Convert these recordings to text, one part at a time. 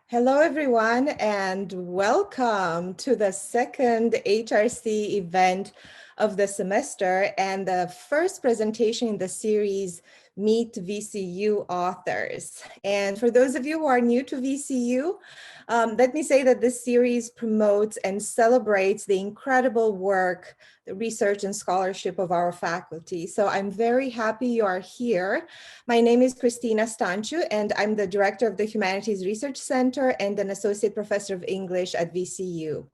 Hello, everyone, and welcome to the second HRC event of the semester and the first presentation in the series, Meet VCU Authors. And for those of you who are new to VCU, let me say that this series promotes and celebrates the incredible work, the research and scholarship of our faculty. So I'm very happy you are here. My name is Christina Stanchu, and I'm the director of the Humanities Research Center and an associate professor of English at VCU.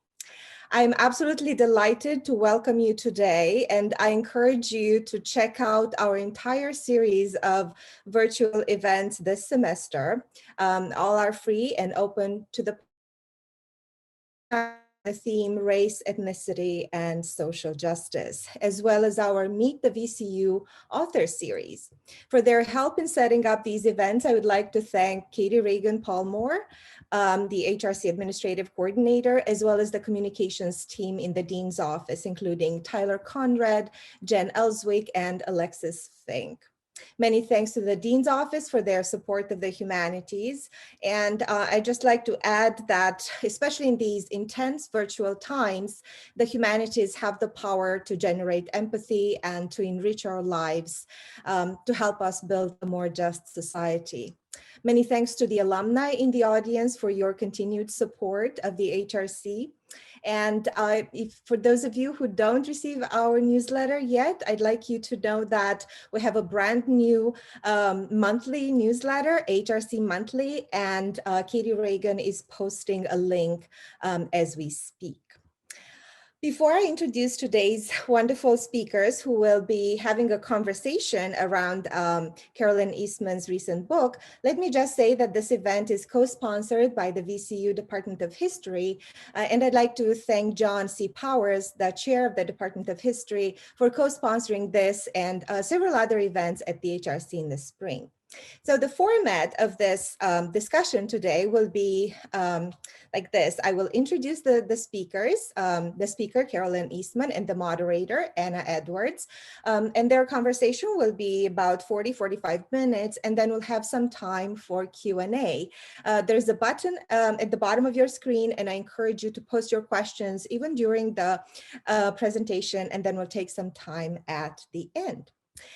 I'm absolutely delighted to welcome you today, and I encourage you to check out our entire series of virtual events this semester. All are free and open to the theme race, ethnicity, and social justice, as well as our Meet the VCU author series. For their help in setting up these events, I would like to thank Katie Reagan-Palmore, the HRC administrative coordinator, as well as the communications team in the dean's office, including Tyler Conrad, Jen Elswick, and Alexis Fink. Many thanks to the Dean's Office for their support of the humanities. And I'd just like to add that, especially in these intense virtual times, the humanities have the power to generate empathy and to enrich our lives, to help us build a more just society. Many thanks to the alumni in the audience for your continued support of the HRC. And for those of you who don't receive our newsletter yet, I'd like you to know that we have a brand new monthly newsletter, HRC Monthly, and Katie Reagan is posting a link as we speak. Before I introduce today's wonderful speakers who will be having a conversation around Carolyn Eastman's recent book, let me just say that this event is co-sponsored by the VCU Department of History. And I'd like to thank John C. Powers, the chair of the Department of History, for co-sponsoring this and several other events at the HRC in the spring. So the format of this discussion today will be like this. I will introduce the speakers, the speaker, Carolyn Eastman, and the moderator, Anna Edwards. And their conversation will be about 45 minutes, and then we'll have some time for Q&A. There's a button at the bottom of your screen, and I encourage you to post your questions even during the presentation, and then we'll take some time at the end.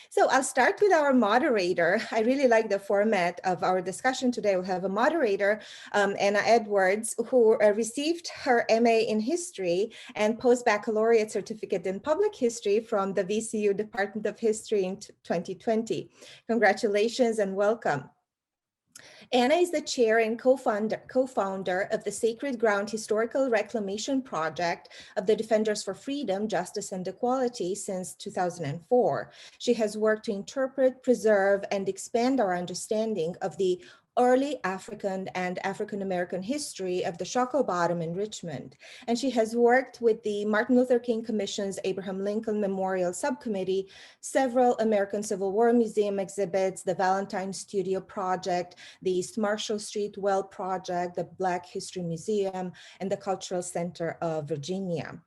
So I'll start with our moderator. I really like the format of our discussion today. We'll have a moderator, Anna Edwards, who received her MA in History and post-baccalaureate certificate in Public History from the VCU Department of History in 2020. Congratulations and welcome. Anna is the chair and co-founder of the Sacred Ground Historical Reclamation Project of the Defenders for Freedom, Justice, and Equality since 2004. She has worked to interpret, preserve, and expand our understanding of the early African and African-American history of the Shockoe Bottom enrichment. And she has worked with the Martin Luther King Commission's Abraham Lincoln Memorial Subcommittee, several American Civil War Museum exhibits, the Valentine Studio Project, the East Marshall Street Well Project, the Black History Museum, and the Cultural Center of Virginia.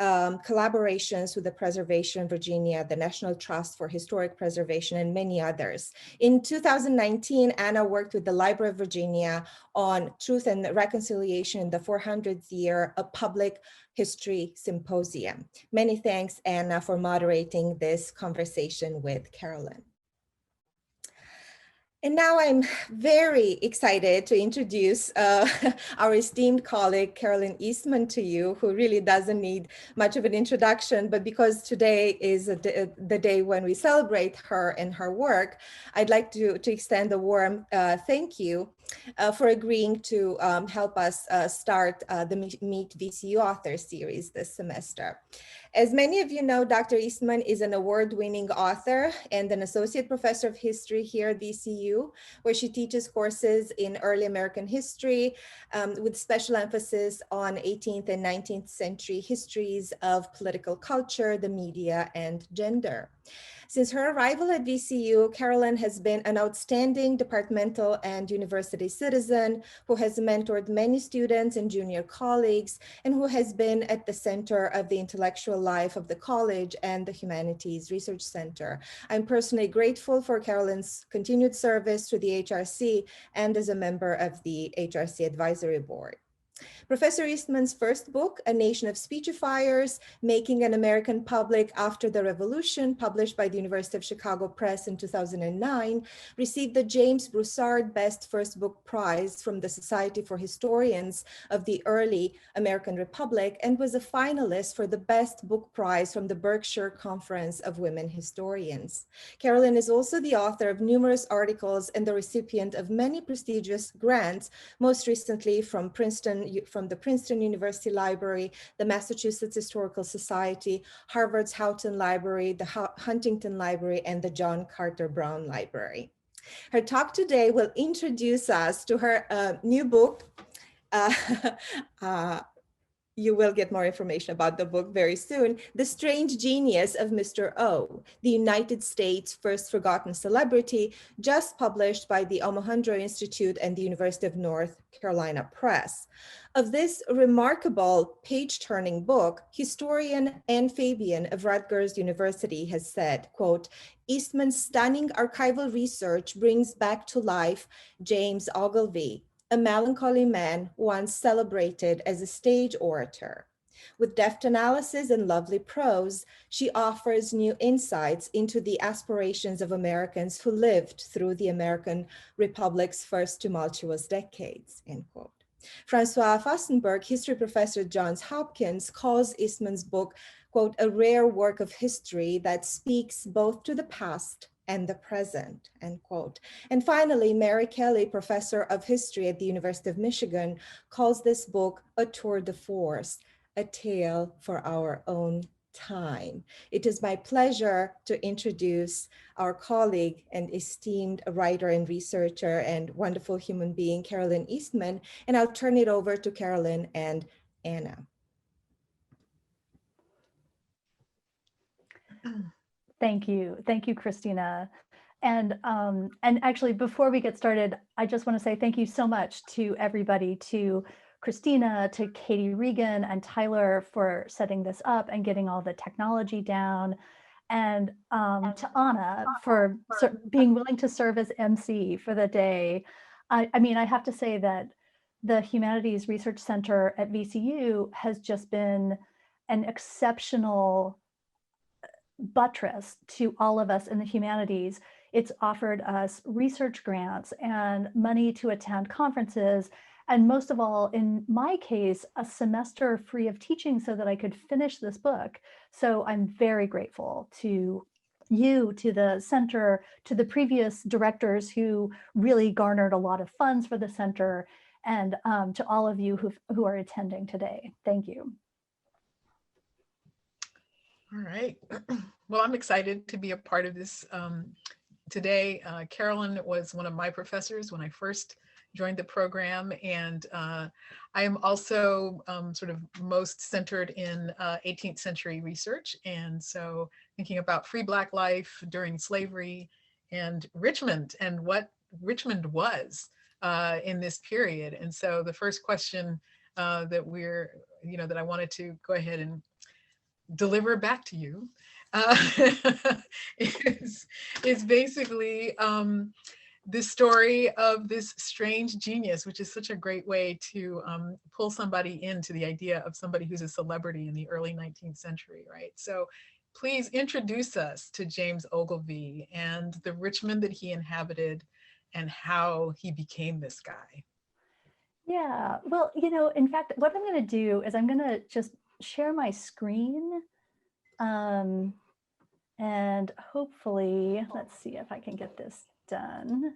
Collaborations with the Preservation Virginia, the National Trust for Historic Preservation, and many others. In 2019, Anna worked with the Library of Virginia on Truth and Reconciliation in the 400th year of Public History Symposium. Many thanks, Anna, for moderating this conversation with Carolyn. And now I'm very excited to introduce our esteemed colleague, Carolyn Eastman, to you, who really doesn't need much of an introduction, but because today is the day when we celebrate her and her work, I'd like to extend a warm thank you for agreeing to help us start the Meet VCU Author series this semester. As many of you know, Dr. Eastman is an award-winning author and an associate professor of history here at VCU, where she teaches courses in early American history with special emphasis on 18th and 19th century histories of political culture, the media, and gender. Since her arrival at VCU, Carolyn has been an outstanding departmental and university citizen who has mentored many students and junior colleagues, and who has been at the center of the intellectual life of the college and the Humanities Research Center. I'm personally grateful for Carolyn's continued service to the HRC and as a member of the HRC Advisory Board. Professor Eastman's first book, A Nation of Speechifiers, Making an American Public After the Revolution, published by the University of Chicago Press in 2009, received the James Broussard Best First Book Prize from the Society for Historians of the Early American Republic, and was a finalist for the Best Book Prize from the Berkshire Conference of Women Historians. Carolyn is also the author of numerous articles and the recipient of many prestigious grants, most recently from the Princeton University Library, the Massachusetts Historical Society, Harvard's Houghton Library, the Huntington Library, and the John Carter Brown Library. Her talk today will introduce us to her new book. You will get more information about the book very soon. The Strange Genius of Mr. O, the United States' First Forgotten Celebrity, just published by the Omohundro Institute and the University of North Carolina Press. Of this remarkable page-turning book, historian Anne Fabian of Rutgers University has said, quote, Eastman's stunning archival research brings back to life James Ogilvy, a melancholy man once celebrated as a stage orator. With deft analysis and lovely prose, she offers new insights into the aspirations of Americans who lived through the American Republic's first tumultuous decades, end quote. Francois Fastenberg, history professor at Johns Hopkins, calls Eastman's book, quote, a rare work of history that speaks both to the past and the present, end quote. And finally, Mary Kelly, professor of history at the University of Michigan, calls this book a tour de force, a tale for our own time. It is my pleasure to introduce our colleague and esteemed writer and researcher and wonderful human being, Carolyn Eastman, and I'll turn it over to Carolyn and Anna. Thank you, Christina. And actually, before we get started, I just want to say thank you so much to everybody, to Christina, to Katie Regan and Tyler for setting this up and getting all the technology down, and to Anna for being willing to serve as MC for the day. I mean, I have to say that the Humanities Research Center at VCU has just been an exceptional buttress to all of us in the humanities. It's offered us research grants and money to attend conferences, and most of all, in my case, a semester free of teaching so that I could finish this book. So I'm very grateful to you, to the center, to the previous directors who really garnered a lot of funds for the center, and to all of you who are attending today. Thank you. All right. Well, I'm excited to be a part of this today. Carolyn was one of my professors when I first joined the program, and I am also sort of most centered in 18th century research. And so thinking about free Black life during slavery and Richmond and what Richmond was in this period. And so the first question that that I wanted to go ahead and deliver back to you is basically the story of this strange genius, which is such a great way to pull somebody into the idea of somebody who's a celebrity in the early 19th century, right? So please introduce us to James Ogilvy and the Richmond that he inhabited and how he became this guy. Yeah, well, in fact, what I'm going to do is I'm going to just share my screen, and hopefully, let's see if I can get this done.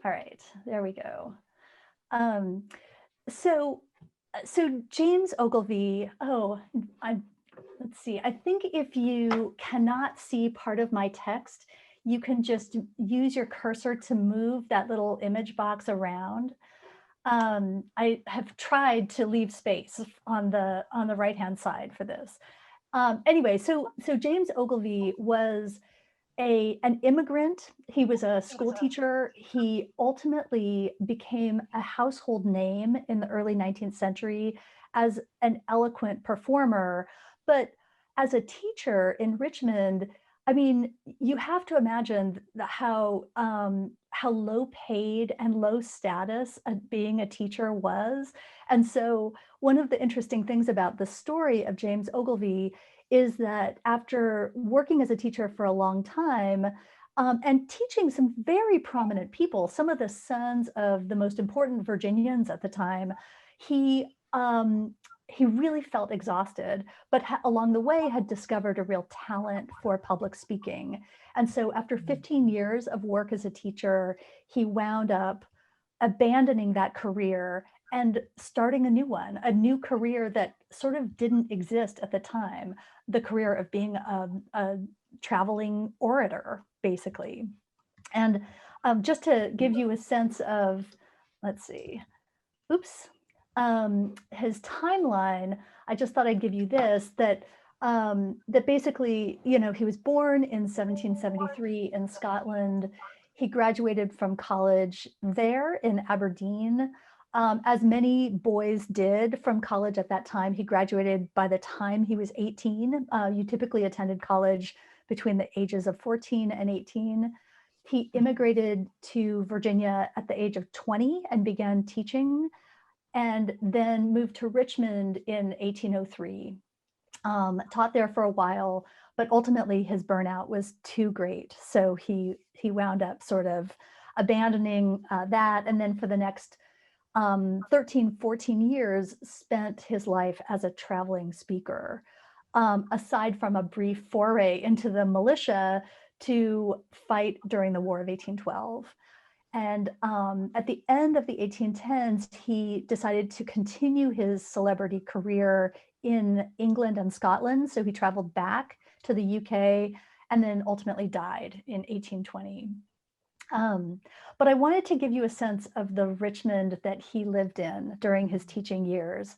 All right, there we go. So James Ogilvy, let's see, I think if you cannot see part of my text, you can just use your cursor to move that little image box around. I have tried to leave space on the right-hand side for this. Anyway, so James Ogilvy was an immigrant. He was a school teacher. He ultimately became a household name in the early 19th century as an eloquent performer. But as a teacher in Richmond, I mean, you have to imagine how low paid and low status being a teacher was. And so one of the interesting things about the story of James Ogilvy is that after working as a teacher for a long time, and teaching some very prominent people, some of the sons of the most important Virginians at the time, he really felt exhausted, but along the way had discovered a real talent for public speaking. And so after 15 years of work as a teacher, he wound up abandoning that career and starting a new career that sort of didn't exist at the time, the career of being a traveling orator, basically. And just to give you a sense of, let's see, his timeline, I just thought I'd give you this, that basically, you know, he was born in 1773 in Scotland. He graduated from college there in Aberdeen. As many boys did from college at that time. He graduated by the time he was 18. You typically attended college between the ages of 14 and 18. He immigrated to Virginia at the age of 20 and began teaching, and then moved to Richmond in 1803. Taught there for a while, but ultimately his burnout was too great. So he wound up sort of abandoning that, and then for the next 13, 14 years, spent his life as a traveling speaker, aside from a brief foray into the militia to fight during the War of 1812. And at the end of the 1810s, he decided to continue his celebrity career in England and Scotland. So he traveled back to the UK and then ultimately died in 1820. But I wanted to give you a sense of the Richmond that he lived in during his teaching years.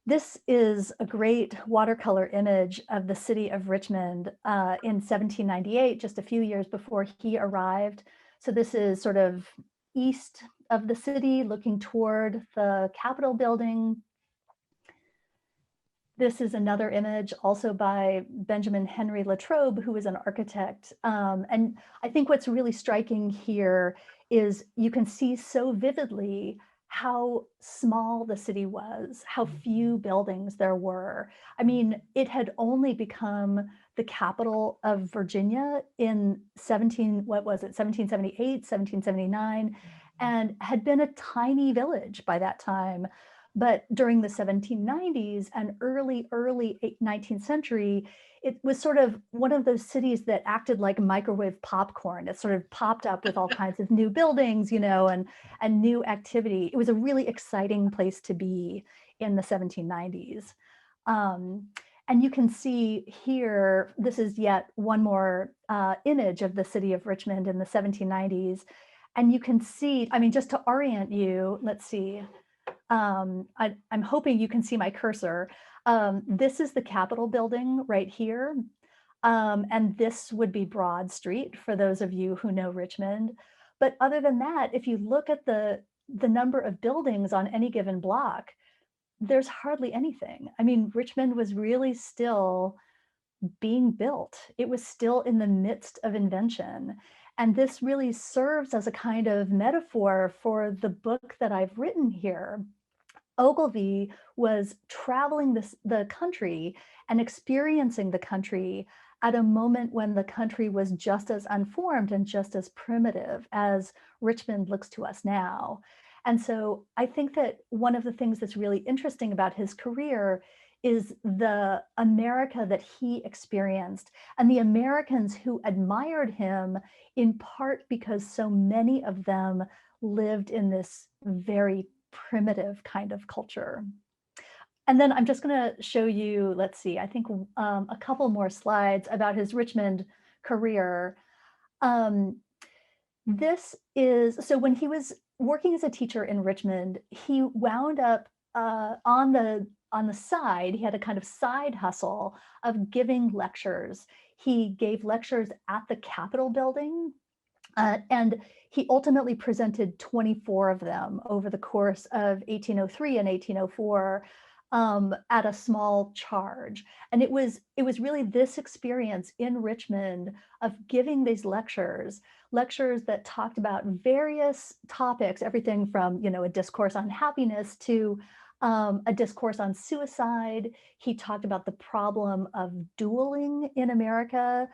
This is a great watercolor image of the city of Richmond in 1798, just a few years before he arrived. So this is sort of east of the city, looking toward the Capitol building. This is another image also by Benjamin Henry Latrobe, who was an architect. And I think what's really striking here is you can see so vividly how small the city was, how few buildings there were. I mean, it had only become the capital of Virginia in 1778, 1779, and had been a tiny village by that time. But during the 1790s and early 19th century, it was sort of one of those cities that acted like microwave popcorn. It sort of popped up with all kinds of new buildings, you know, and new activity. It was a really exciting place to be in the 1790s. And you can see here, this is yet one more image of the city of Richmond in the 1790s. And you can see, I mean, just to orient you, let's see. I'm hoping you can see my cursor. This is the Capitol building right here. And this would be Broad Street for those of you who know Richmond. But other than that, if you look at the number of buildings on any given block, there's hardly anything. I mean, Richmond was really still being built. It was still in the midst of invention. And this really serves as a kind of metaphor for the book that I've written here. Ogilvy was traveling the country and experiencing the country at a moment when the country was just as unformed and just as primitive as Richmond looks to us now. And so I think that one of the things that's really interesting about his career is the America that he experienced and the Americans who admired him, in part because so many of them lived in this very primitive kind of culture. And then I'm just going to show you, let's see, I think a couple more slides about his Richmond career. This is, so when he was working as a teacher in Richmond, he wound up on on the side, he had a kind of side hustle of giving lectures. He gave lectures at the Capitol building, and he ultimately presented 24 of them over the course of 1803 and 1804 at a small charge. And it was really this experience in Richmond of giving these lectures that talked about various topics, everything from, a discourse on happiness to a discourse on suicide. He talked about the problem of dueling in America.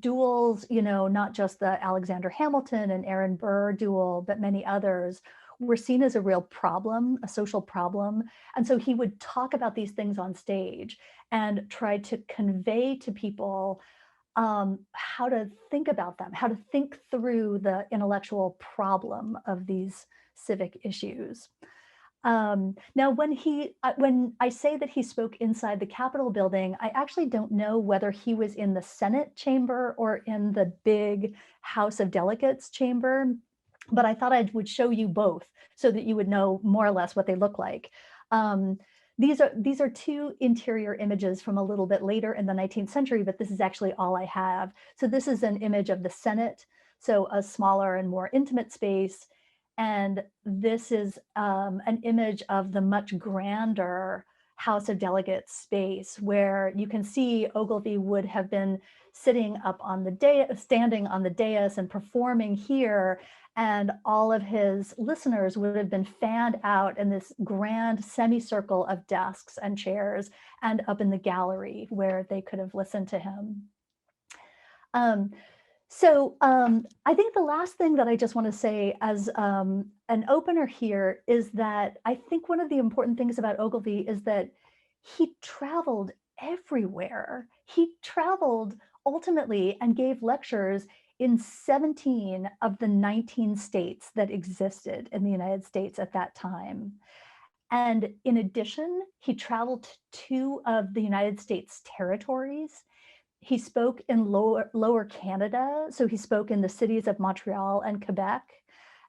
Duels, not just the Alexander Hamilton and Aaron Burr duel, but many others were seen as a real problem, a social problem. And so he would talk about these things on stage and try to convey to people how to think about them, how to think through the intellectual problem of these civic issues. Now, when I say that he spoke inside the Capitol building, I actually don't know whether he was in the Senate chamber or in the big House of Delegates chamber, but I thought I would show you both so that you would know more or less what they look like. These are two interior images from a little bit later in the 19th century, but this is actually all I have. So this is an image of the Senate, so a smaller and more intimate space. And this is an image of the much grander House of Delegates space, where you can see Ogilvy would have been sitting up on the dais, standing on the dais and performing here, and all of his listeners would have been fanned out in this grand semicircle of desks and chairs and up in the gallery where they could have listened to him. I think the last thing that I just want to say as an opener here is that I think one of the important things about Ogilvy is that he traveled everywhere. He traveled ultimately and gave lectures in 17 of the 19 states that existed in the United States at that time. And in addition, he traveled to 2 of the United States territories. He spoke in lower Canada, so he spoke in the cities of Montreal and Quebec.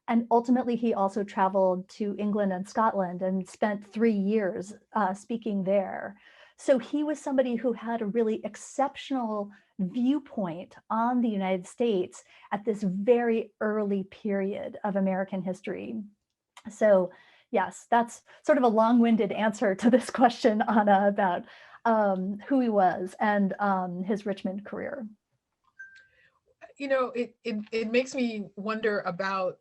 And ultimately, he also traveled to England and Scotland and spent 3 years speaking there. So he was somebody who had a really exceptional viewpoint on the United States at this very early period of American history. So yes, that's sort of a long-winded answer to this question, Anna, about who he was and his Richmond career. It makes me wonder about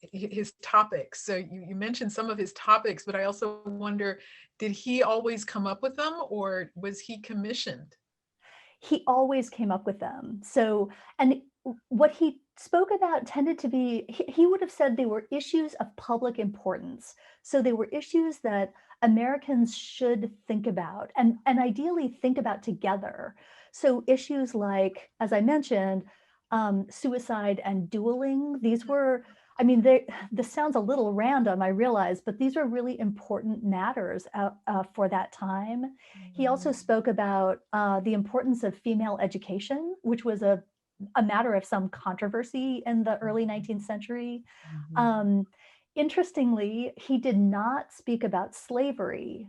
his topics. So you mentioned some of his topics, but I also wonder, did he always come up with them, or was he commissioned? He always came up with them. So, and what he spoke about tended to be, he would have said they were issues of public importance. So they were issues that Americans should think about and ideally think about together. So issues like, as I mentioned, suicide and dueling, these were, I mean, this sounds a little random, I realize, but these are really important matters for that time. Mm-hmm. He also spoke about the importance of female education, which was a matter of some controversy in the early 19th century. Mm-hmm. Interestingly, he did not speak about slavery.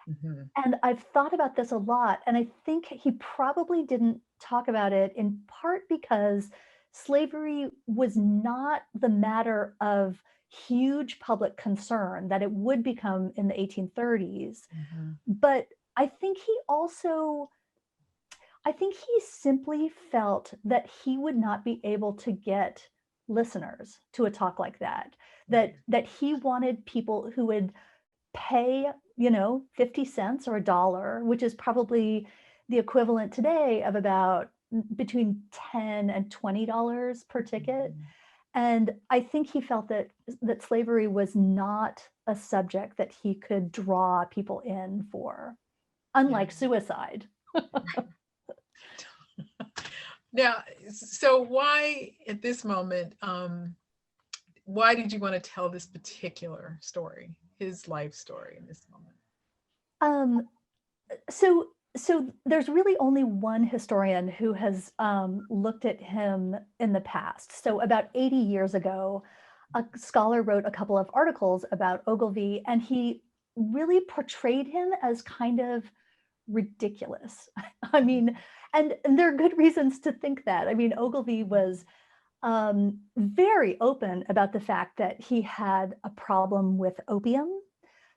Mm-hmm. And I've thought about this a lot, and I think he probably didn't talk about it in part because slavery was not the matter of huge public concern that it would become in the 1830s. Mm-hmm. But I think he simply felt that he would not be able to get listeners to a talk like that, that he wanted people who would pay, 50 cents or $1, which is probably the equivalent today of about between $10 and $20 per ticket. Mm-hmm. And I think he felt that slavery was not a subject that he could draw people in for, unlike suicide. Now, so why at this moment, why did you want to tell this particular story, his life story in this moment? So there's really only one historian who has looked at him in the past. So about 80 years ago, a scholar wrote a couple of articles about Ogilvy, and he really portrayed him as kind of ridiculous. I mean, and there are good reasons to think that. I mean, Ogilvy was very open about the fact that he had a problem with opium.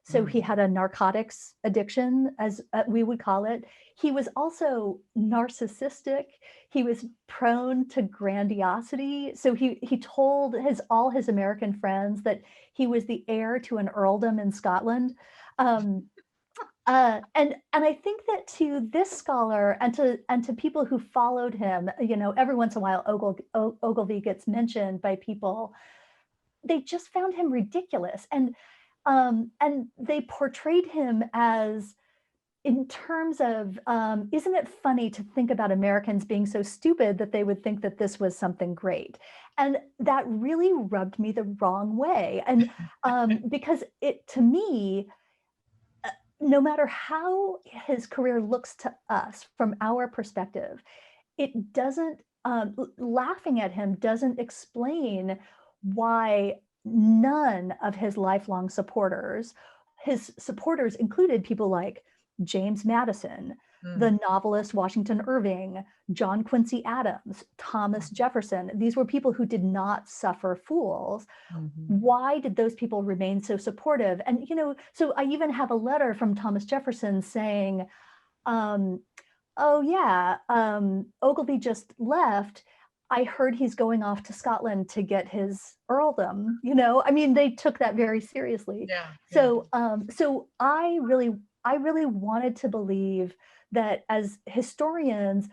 So he had a narcotics addiction, as we would call it. He was also narcissistic. He was prone to grandiosity. So he told all his American friends that he was the heir to an earldom in Scotland. And I think that to this scholar and to people who followed him, you know, every once in a while Ogilvy gets mentioned by people. They just found him ridiculous, and they portrayed him as, in terms of, isn't it funny to think about Americans being so stupid that they would think that this was something great? And that really rubbed me the wrong way. And because to me, no matter how his career looks to us from our perspective, it doesn't, laughing at him doesn't explain why none of his lifelong supporters, his supporters included people like James Madison, the novelist Washington Irving, John Quincy Adams, Thomas Jefferson. These were people who did not suffer fools. Why did those people remain so supportive? And, you know, so I even have a letter from Thomas Jefferson saying, oh yeah, Ogilvy just left. I heard he's going off to Scotland to get his earldom. You know, I mean, they took that very seriously. Yeah. So, so I really wanted to believe that as historians,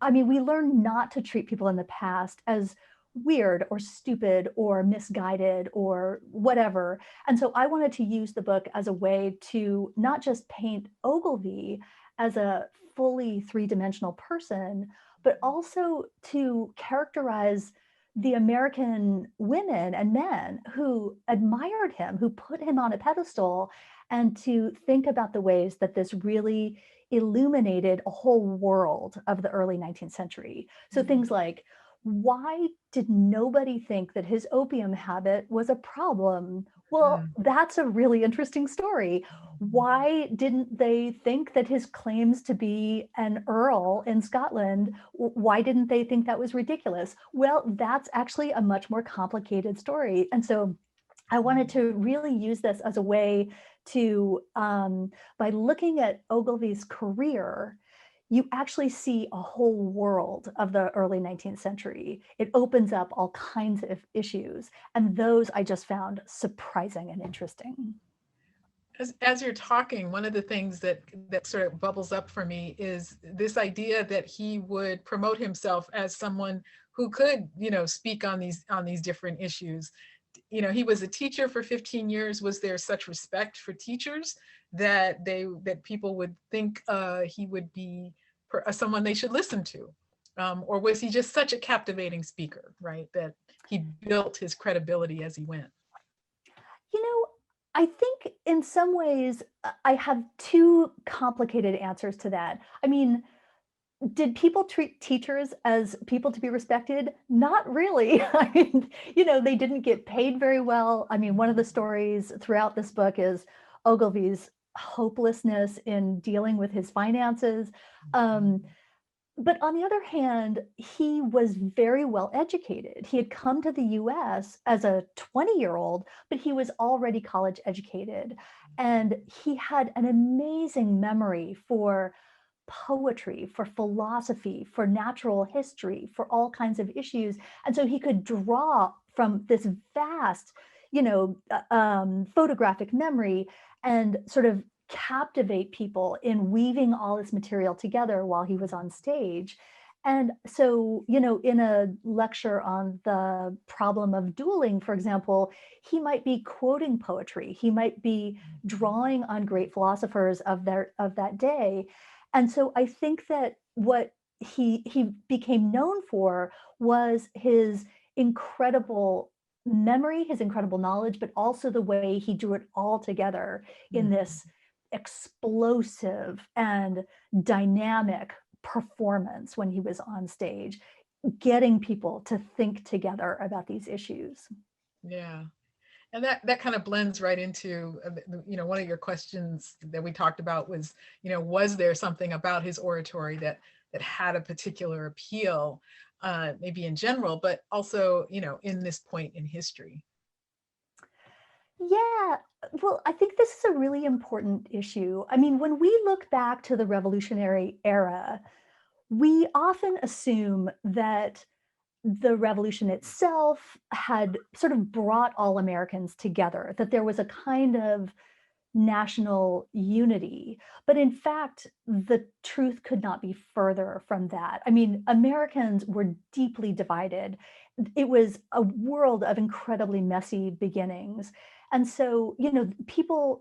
I mean, we learn not to treat people in the past as weird or stupid or misguided or whatever. And so I wanted to use the book as a way to not just paint Ogilvy as a fully three-dimensional person, but also to characterize the American women and men who admired him, who put him on a pedestal, and to think about the ways that this really illuminated a whole world of the early 19th century. So things like, why did nobody think that his opium habit was a problem? Well, that's a really interesting story. Why didn't they think that his claims to be an earl in Scotland, why didn't they think that was ridiculous? Well, that's actually a much more complicated story. And so I wanted to really use this as a way to, by looking at Ogilvy's career, you actually see a whole world of the early 19th century. It opens up all kinds of issues. And those I just found surprising and interesting. As you're talking, one of the things that sort of bubbles up for me is this idea that he would promote himself as someone who could, you know, speak on these different issues. You know, he was a teacher for 15 years. Was there such respect for teachers that people would think he would be someone they should listen to? Or was he just such a captivating speaker, right, that he built his credibility as he went? You know, I think in some ways I have two complicated answers to that. I mean, did people treat teachers as people to be respected? Not really. I mean, you know, they didn't get paid very well. I mean, one of the stories throughout this book is Ogilvy's hopelessness in dealing with his finances. But on the other hand, he was very well educated. He had come to the US as a 20-year-old, but he was already college educated. And he had an amazing memory for poetry, for philosophy, for natural history, for all kinds of issues. And so he could draw from this vast, you know, photographic memory and sort of captivate people in weaving all this material together while he was on stage. And so, you know, in a lecture on the problem of dueling, for example, he might be quoting poetry. He might be drawing on great philosophers of that day. And so I think that what he became known for was his incredible memory, his incredible knowledge, but also the way he drew it all together in this explosive and dynamic performance when he was on stage, getting people to think together about these issues. Yeah. And that kind of blends right into, one of your questions that we talked about was, was there something about his oratory that had a particular appeal, maybe in general, but also, in this point in history? Yeah, well, I think this is a really important issue. I mean, when we look back to the Revolutionary era, we often assume that the revolution itself had sort of brought all Americans together, that there was a kind of national unity. But in fact, the truth could not be further from that. I mean, Americans were deeply divided. It was a world of incredibly messy beginnings. And so,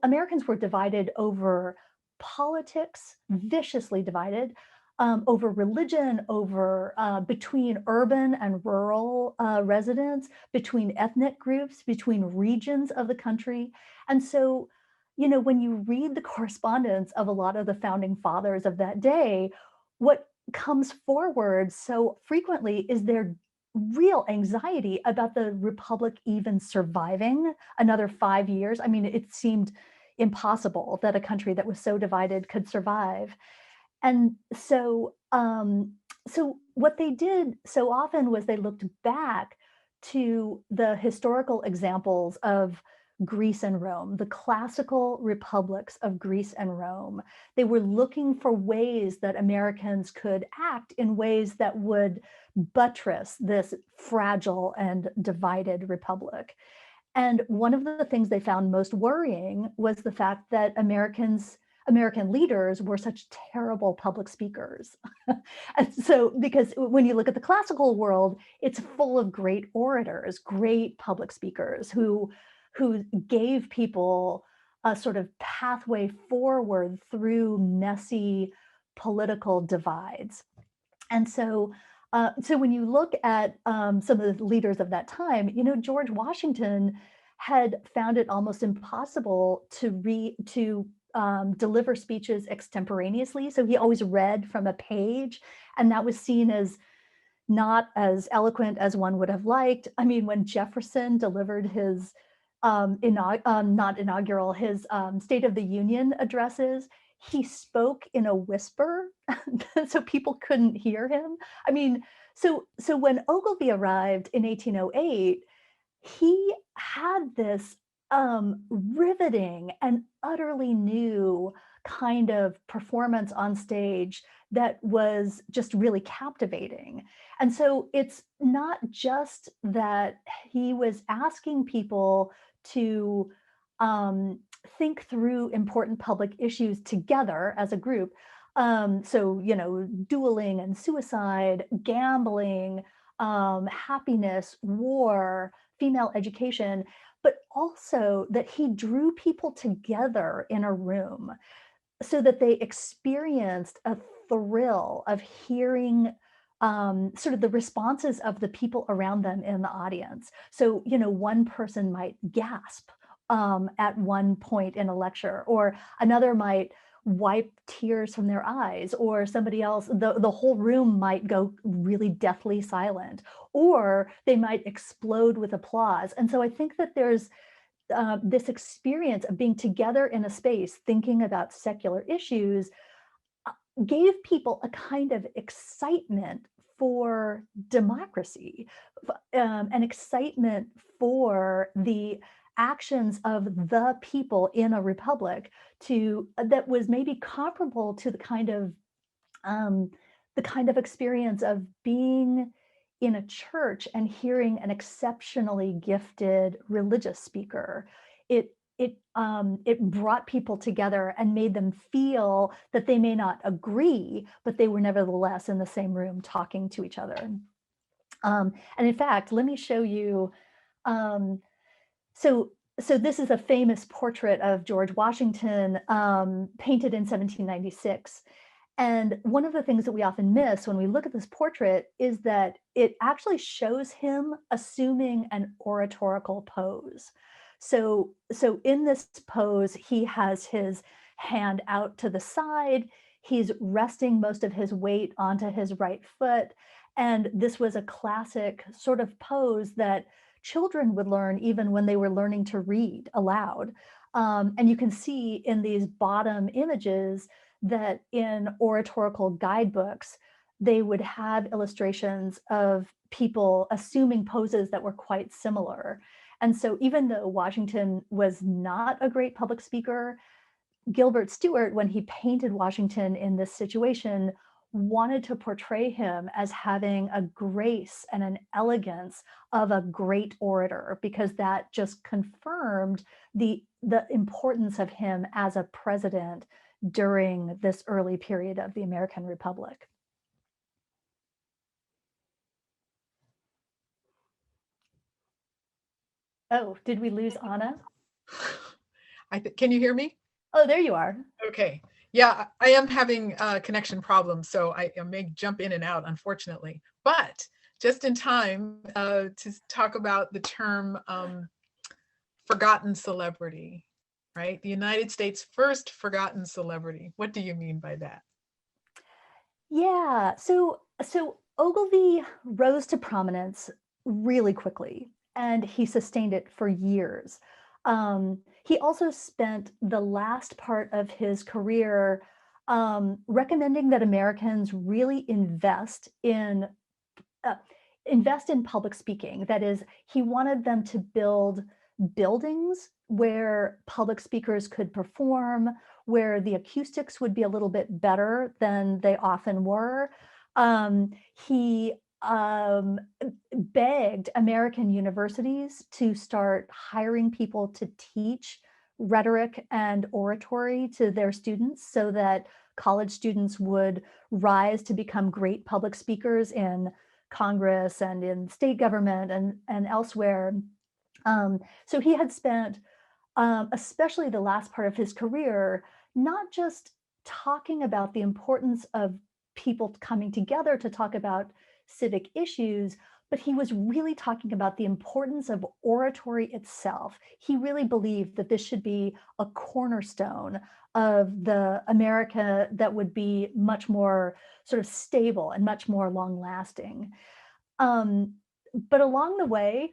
Americans were divided over politics, viciously divided, over religion, over between urban and rural residents, between ethnic groups, between regions of the country. And so, when you read the correspondence of a lot of the founding fathers of that day, what comes forward so frequently is their real anxiety about the republic even surviving another 5 years. I mean, it seemed impossible that a country that was so divided could survive. And so what they did so often was they looked back to the historical examples of Greece and Rome, the classical republics of Greece and Rome. They were looking for ways that Americans could act in ways that would buttress this fragile and divided republic. And one of the things they found most worrying was the fact that American leaders were such terrible public speakers. And so, because when you look at the classical world, it's full of great orators, great public speakers who gave people a sort of pathway forward through messy political divides. And so, when you look at some of the leaders of that time, George Washington had found it almost impossible to deliver speeches extemporaneously. So he always read from a page, and that was seen as not as eloquent as one would have liked. I mean, when Jefferson delivered his not inaugural, his State of the Union addresses, he spoke in a whisper, so people couldn't hear him. I mean, so when Ogilvy arrived in 1808, he had this riveting and utterly new kind of performance on stage that was just really captivating. And so it's not just that he was asking people to think through important public issues together as a group. Dueling and suicide, gambling, happiness, war, female education, but also that he drew people together in a room so that they experienced a thrill of hearing sort of the responses of the people around them in the audience. So, one person might gasp at one point in a lecture, or another might wipe tears from their eyes, or somebody else, the whole room might go really deathly silent, or they might explode with applause. And so I think that there's this experience of being together in a space thinking about secular issues gave people a kind of excitement for democracy, an excitement for the actions of the people in a republic that was maybe comparable to the kind of experience of being in a church and hearing an exceptionally gifted religious speaker. It brought people together and made them feel that they may not agree, but they were nevertheless in the same room talking to each other. And in fact, let me show you. So this is a famous portrait of George Washington, painted in 1796. And one of the things that we often miss when we look at this portrait is that it actually shows him assuming an oratorical pose. So in this pose, he has his hand out to the side. He's resting most of his weight onto his right foot. And this was a classic sort of pose that children would learn even when they were learning to read aloud. And you can see in these bottom images that in oratorical guidebooks, they would have illustrations of people assuming poses that were quite similar. And so even though Washington was not a great public speaker, Gilbert Stuart, when he painted Washington in this situation, wanted to portray him as having a grace and an elegance of a great orator, because that just confirmed the importance of him as a president during this early period of the American Republic. Oh, did we lose Anna? Can you hear me? Oh, there you are. Okay. Yeah, I am having connection problems, so I may jump in and out, unfortunately. But just in time to talk about the term forgotten celebrity, right? The United States' first forgotten celebrity. What do you mean by that? Yeah, so Ogilvy rose to prominence really quickly, and he sustained it for years. He also spent the last part of his career recommending that Americans really invest in public speaking. That is, he wanted them to build buildings where public speakers could perform, where the acoustics would be a little bit better than they often were. He begged American universities to start hiring people to teach rhetoric and oratory to their students so that college students would rise to become great public speakers in Congress and in state government and elsewhere. So he had spent, especially the last part of his career, not just talking about the importance of people coming together to talk about civic issues, but he was really talking about the importance of oratory itself. He really believed that this should be a cornerstone of the America that would be much more sort of stable and much more long lasting. But along the way,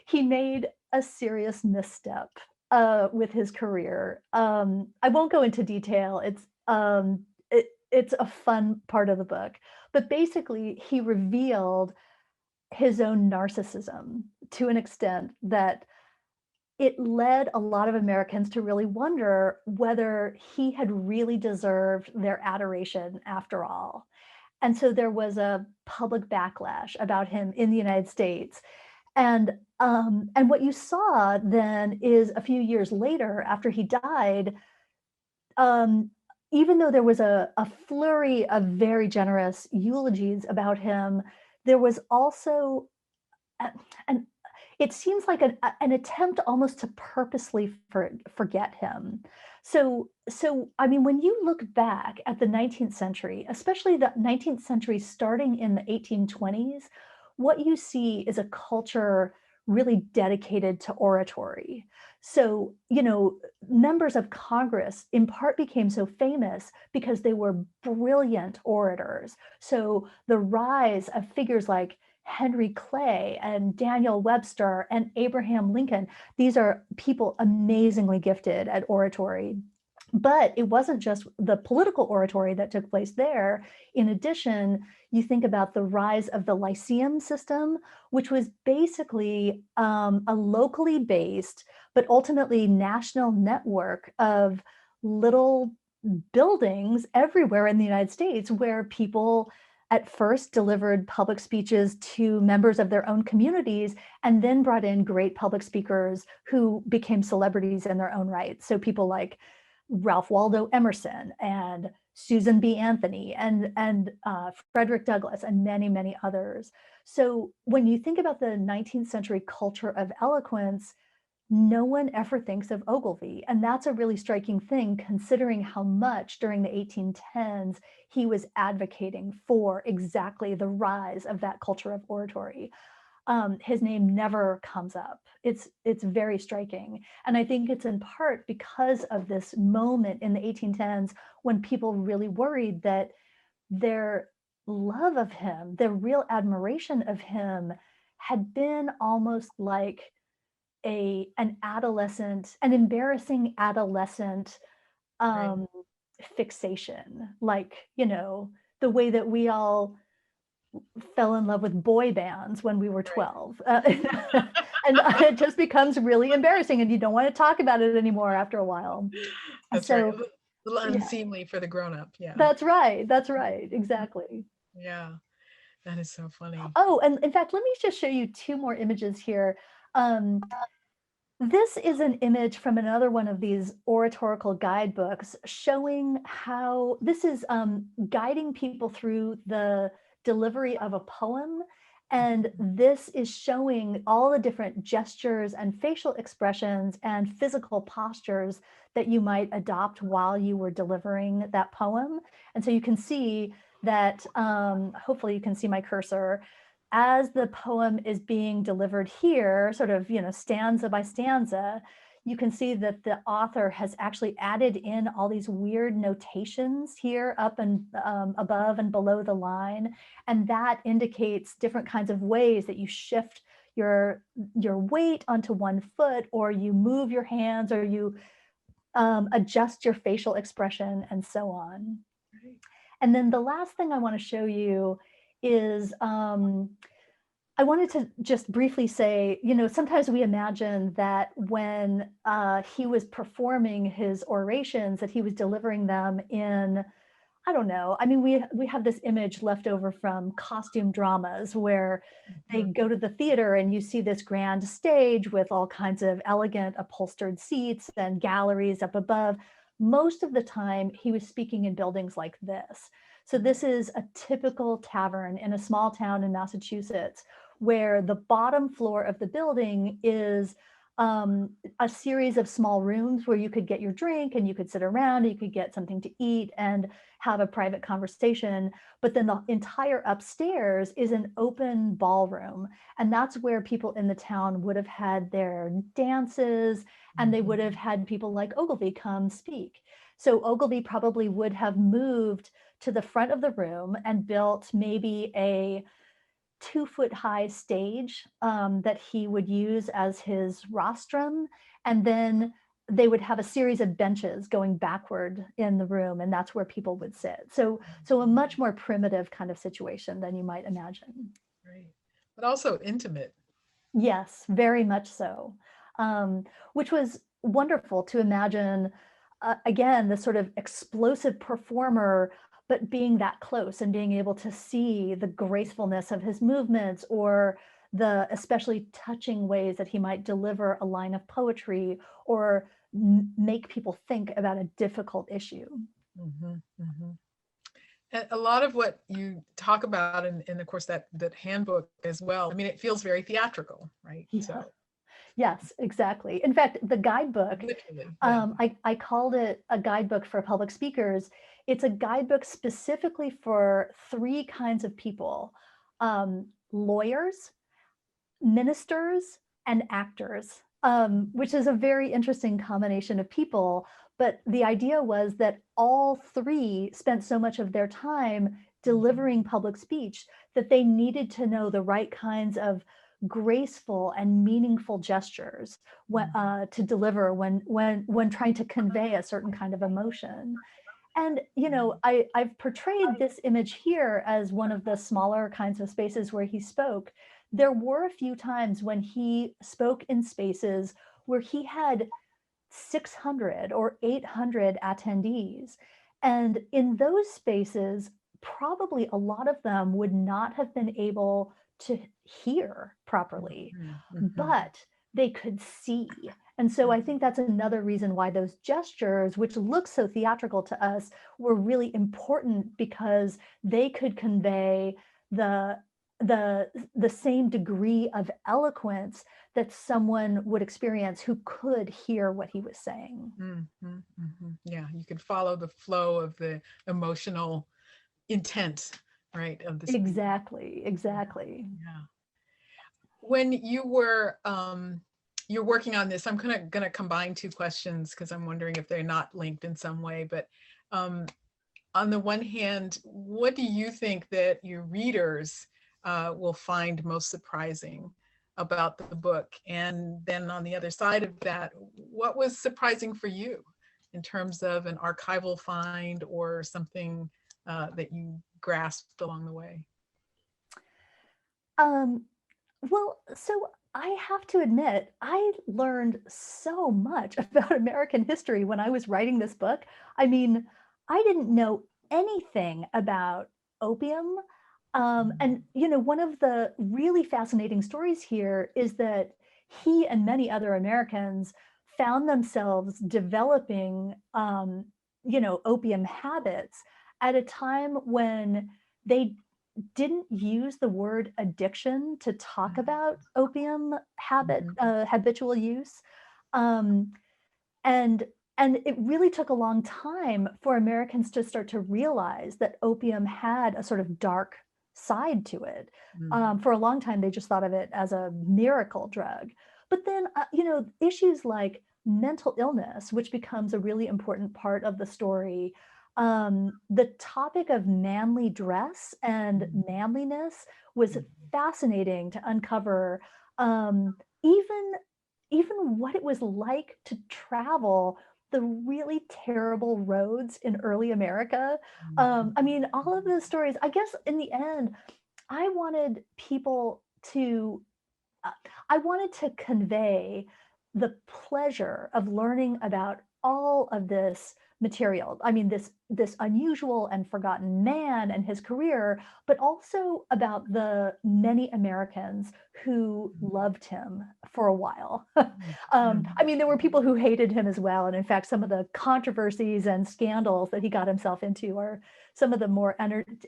he made a serious misstep with his career. I won't go into detail. It's a fun part of the book, but basically he revealed his own narcissism to an extent that it led a lot of Americans to really wonder whether he had really deserved their adoration after all. And so there was a public backlash about him in the United States. And what you saw then is a few years later, after he died, even though there was a flurry of very generous eulogies about him, there was also it seems like an attempt almost to purposely forget him. So I mean, when you look back at the 19th century, especially the 19th century starting in the 1820s, what you see is a culture really dedicated to oratory. So, members of Congress in part became so famous because they were brilliant orators. So the rise of figures like Henry Clay and Daniel Webster and Abraham Lincoln, these are people amazingly gifted at oratory. But it wasn't just the political oratory that took place there. In addition, you think about the rise of the Lyceum system, which was basically a locally based, but ultimately national network of little buildings everywhere in the United States where people at first delivered public speeches to members of their own communities and then brought in great public speakers who became celebrities in their own right. So people like Ralph Waldo Emerson and Susan B. Anthony and Frederick Douglass and many, many others. So when you think about the 19th century culture of eloquence, no one ever thinks of Ogilvy. And that's a really striking thing, considering how much during the 1810s he was advocating for exactly the rise of that culture of oratory. His name never comes up. It's very striking. And I think it's in part because of this moment in the 1810s when people really worried that their love of him, their real admiration of him had been almost like an embarrassing adolescent fixation, like, you know, the way that we all fell in love with boy bands when we were 12. And it just becomes really embarrassing and you don't want to talk about it anymore after a while. That's so, right. A little unseemly for the grown-up. Yeah. That's right. That's right. Exactly. Yeah. That is so funny. Oh, and in fact, let me just show you two more images here. This is an image from another one of these oratorical guidebooks showing how this is guiding people through the delivery of a poem. And this is showing all the different gestures and facial expressions and physical postures that you might adopt while you were delivering that poem. And so you can see that, hopefully you can see my cursor, as the poem is being delivered here, sort of, you know, stanza by stanza, you can see that the author has actually added in all these weird notations here up and above and below the line. And that indicates different kinds of ways that you shift your weight onto one foot, or you move your hands, or you adjust your facial expression, and so on. Right. And then the last thing I want to show you is I wanted to just briefly say, you know, sometimes we imagine that when he was performing his orations, that he was delivering them in, I don't know. I mean, we have this image left over from costume dramas where they go to the theater and you see this grand stage with all kinds of elegant upholstered seats and galleries up above. Most of the time he was speaking in buildings like this. So this is a typical tavern in a small town in Massachusetts, where the bottom floor of the building is a series of small rooms where you could get your drink and you could sit around, and you could get something to eat and have a private conversation. But then the entire upstairs is an open ballroom. And that's where people in the town would have had their dances, and they would have had people like Ogilvy come speak. So Ogilvy probably would have moved to the front of the room and built maybe a 2-foot-high stage that he would use as his rostrum. And then they would have a series of benches going backward in the room, and that's where people would sit. So a much more primitive kind of situation than you might imagine. Right. But also intimate. Yes, very much so. Which was wonderful to imagine, again, the sort of explosive performer, but being that close and being able to see the gracefulness of his movements, or the especially touching ways that he might deliver a line of poetry, or make people think about a difficult issue. Mm-hmm, mm-hmm. And a lot of what you talk about in of course, that handbook as well, I mean, it feels very theatrical, right? Yeah. So. Yes, exactly. In fact, the guidebook, yeah. I called it a guidebook for public speakers. It's a guidebook specifically for 3 kinds of people: lawyers, ministers, and actors, which is a very interesting combination of people. But the idea was that all 3 spent so much of their time delivering public speech that they needed to know the right kinds of graceful and meaningful gestures to deliver when trying to convey a certain kind of emotion. And, you know, I've portrayed this image here as one of the smaller kinds of spaces where he spoke. There were a few times when he spoke in spaces where he had 600 or 800 attendees. And in those spaces, probably a lot of them would not have been able to hear properly, but they could see. And so I think that's another reason why those gestures, which look so theatrical to us, were really important, because they could convey the same degree of eloquence that someone would experience who could hear what he was saying. Yeah, you could follow the flow of the emotional intent, right? Of the Exactly. Yeah. When you were you're working on this, I'm gonna combine 2 questions because I'm wondering if they're not linked in some way. But on the one hand, what do you think that your readers will find most surprising about the book? And then on the other side of that, what was surprising for you in terms of an archival find or something that you grasped along the way? Well, so I have to admit, I learned so much about American history when I was writing this book. I mean, I didn't know anything about opium. And, you know, one of the really fascinating stories here is that he and many other Americans found themselves developing, you know, opium habits at a time when they didn't use the word addiction to talk about opium habitual use. Um, and and it really took a long time for Americans to start to realize that opium had a sort of dark side to it. For a long time, they just thought of it as a miracle drug. But then, you know, issues like mental illness, which becomes a really important part of the story, the topic of manly dress and manliness was fascinating to uncover. Even what it was like to travel the really terrible roads in early America. I mean, all of those stories, I guess in the end, I wanted people to, I wanted to convey the pleasure of learning about all of this material. I mean, this unusual and forgotten man and his career, but also about the many Americans who loved him for a while. I mean, there were people who hated him as well. And in fact, some of the controversies and scandals that he got himself into are some of the more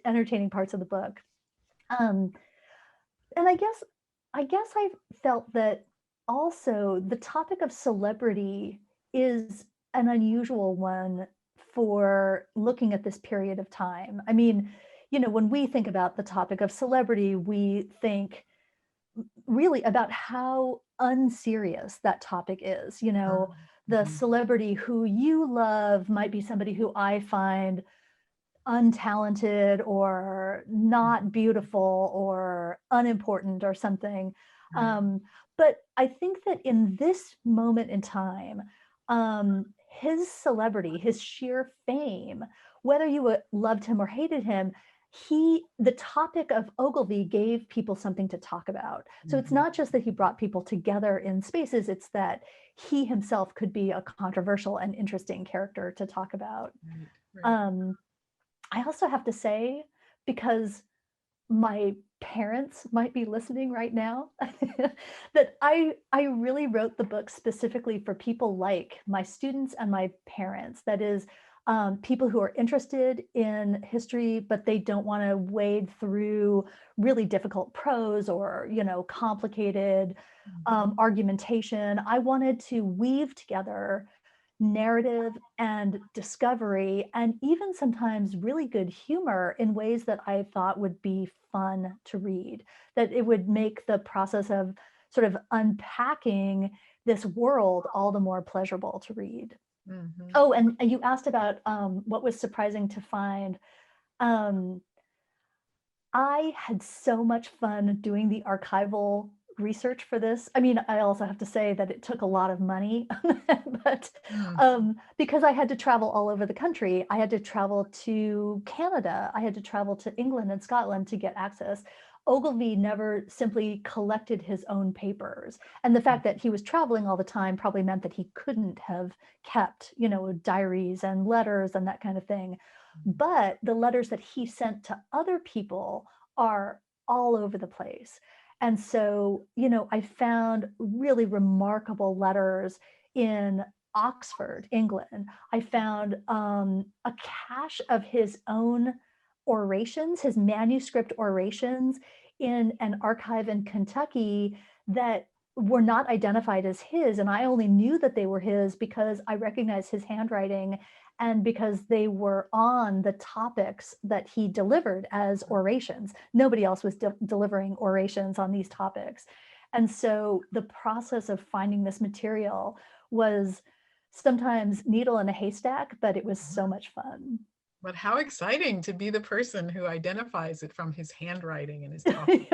entertaining parts of the book. And I guess I felt that also the topic of celebrity is an unusual one for looking at this period of time. I mean, you know, when we think about the topic of celebrity, we think really about how unserious that topic is. You know, the celebrity who you love might be somebody who I find untalented or not beautiful or unimportant or something. But I think that in this moment in time, his celebrity, his sheer fame, whether you loved him or hated him, the topic of Ogilvy gave people something to talk about. So it's not just that he brought people together in spaces, it's that he himself could be a controversial and interesting character to talk about. I also have to say, because my parents might be listening right now, that I really wrote the book specifically for people like my students and my parents. That is, people who are interested in history, but they don't want to wade through really difficult prose or, you know, complicated argumentation. I wanted to weave together narrative and discovery, and even sometimes really good humor in ways that I thought would be fun to read, that it would make the process of sort of unpacking this world all the more pleasurable to read. Oh, and you asked about what was surprising to find. I had so much fun doing the archival research for this. I mean, I also have to say that it took a lot of money, but because I had to travel all over the country, I had to travel to Canada, I had to travel to England and Scotland to get access. Ogilvy never simply collected his own papers. And the fact that he was traveling all the time probably meant that he couldn't have kept, you know, diaries and letters and that kind of thing. But the letters that he sent to other people are all over the place. And so, you know, I found really remarkable letters in Oxford, England. I found a cache of his own orations, his manuscript orations, in an archive in Kentucky that were not identified as his. And I only knew that they were his because I recognized his handwriting and because they were on the topics that he delivered as orations. Nobody else was delivering orations on these topics. And so the process of finding this material was sometimes needle in a haystack, but it was so much fun. But how exciting to be the person who identifies it from his handwriting and his talking.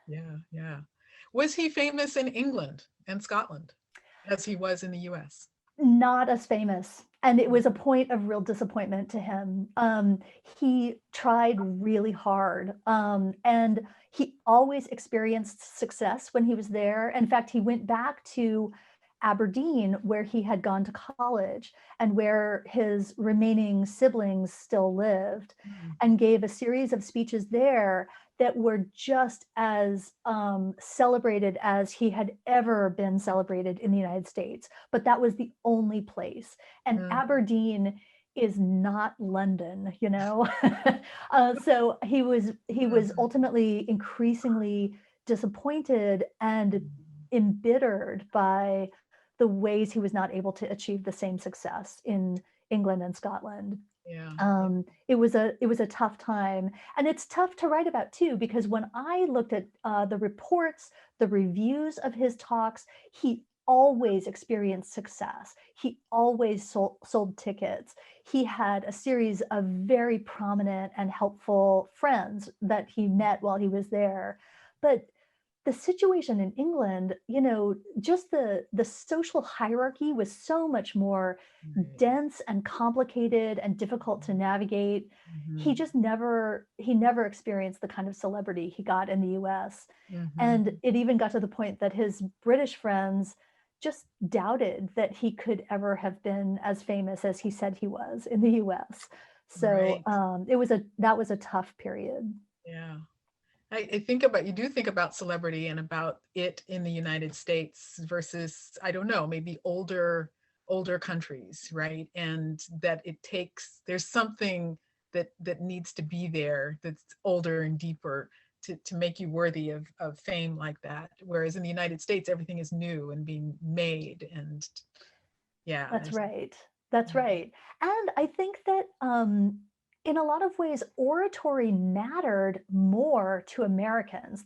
Yeah, yeah. Was he famous in England and Scotland as he was in the US? Not as famous. And it was a point of real disappointment to him. He tried really hard, and he always experienced success when he was there. In fact, he went back to Aberdeen, where he had gone to college and where his remaining siblings still lived, and gave a series of speeches there that were just as celebrated as he had ever been celebrated in the United States. But that was the only place. And Aberdeen is not London, you know? So he was ultimately increasingly disappointed and embittered by the ways he was not able to achieve the same success in England and Scotland. Yeah. It was a tough time, and it's tough to write about too, because when I looked at the reports, the reviews of his talks, he always experienced success. He always sold tickets. He had a series of very prominent and helpful friends that he met while he was there. But the situation in England, you know, just the social hierarchy was so much more dense and complicated and difficult to navigate. He just never experienced the kind of celebrity he got in the US. And it even got to the point that his British friends just doubted that he could ever have been as famous as he said he was in the US. So that was a tough period. Yeah. I think about, you do think about celebrity and about it in the United States versus, I don't know, maybe older countries, right? And that it takes, there's something that needs to be there that's older and deeper to make you worthy of fame like that. Whereas in the United States, everything is new and being made. And yeah. That's right. That's right. And I think that in a lot of ways, oratory mattered more to Americans.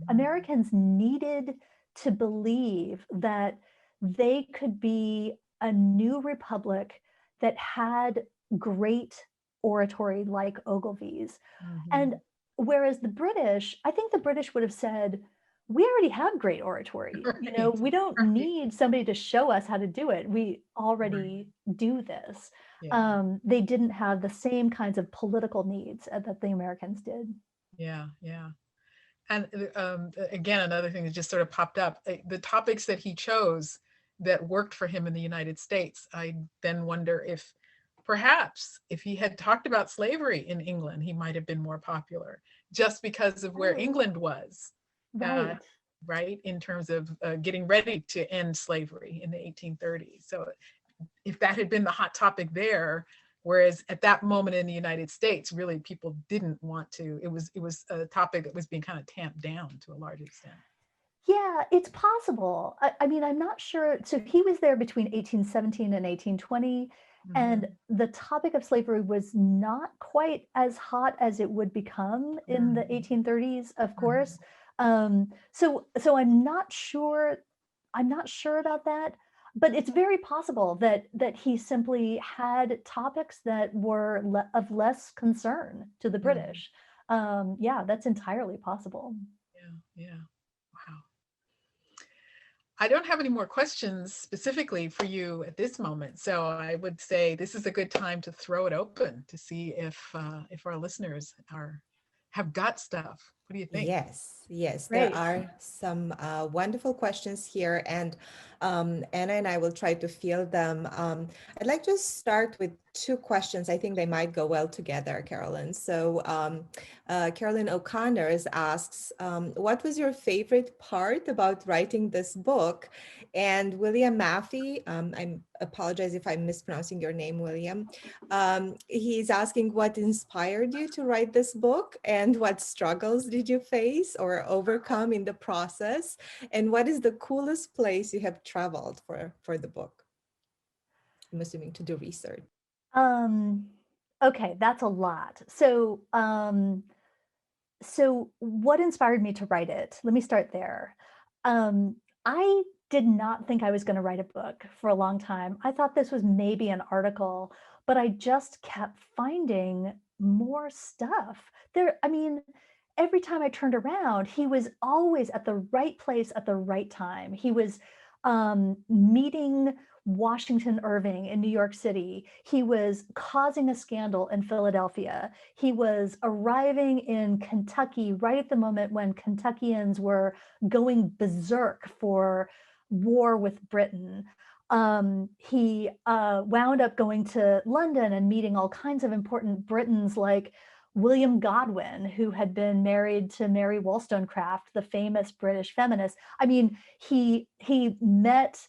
Americans needed to believe that they could be a new republic that had great oratory like Ogilvy's. And whereas I think the British would have said, we already have great oratory. You know, we don't need somebody to show us how to do it. We already do this. They didn't have the same kinds of political needs that the Americans did. Yeah, yeah. And again, another thing that just sort of popped up, the topics that he chose that worked for him in the United States, I then wonder if perhaps if he had talked about slavery in England, he might have been more popular just because of where England was. Right. Right, in terms of getting ready to end slavery in the 1830s. So if that had been the hot topic there, whereas at that moment in the United States, really people didn't want to, it was a topic that was being kind of tamped down to a large extent. Yeah, it's possible. I mean, I'm not sure. So he was there between 1817 and 1820. And the topic of slavery was not quite as hot as it would become in the 1830s, of course. So I'm not sure about that, but it's very possible that he simply had topics that were of less concern to the British. Yeah, that's entirely possible. Yeah. Wow. I don't have any more questions specifically for you at this moment, so I would say this is a good time to throw it open to see if our listeners have got stuff. What do you think? Yes, Great. there are some wonderful questions here, and Anna and I will try to field them. I'd like to start with two questions. I think they might go well together, Carolyn. So Carolyn O'Connor asks, what was your favorite part about writing this book? And William Maffey, I apologize if I'm mispronouncing your name, William. He's asking what inspired you to write this book and what struggles did you face or overcome in the process? And what is the coolest place you have traveled for the book? I'm assuming to do research. Okay, that's a lot. So what inspired me to write it? Let me start there. I did not think I was going to write a book for a long time. I thought this was maybe an article, but I just kept finding more stuff. I mean, every time I turned around, he was always at the right place at the right time. He was meeting Washington Irving in New York City. He was causing a scandal in Philadelphia. He was arriving in Kentucky right at the moment when Kentuckians were going berserk for war with Britain. He wound up going to London and meeting all kinds of important Britons like William Godwin, who had been married to Mary Wollstonecraft, the famous British feminist. I mean, he met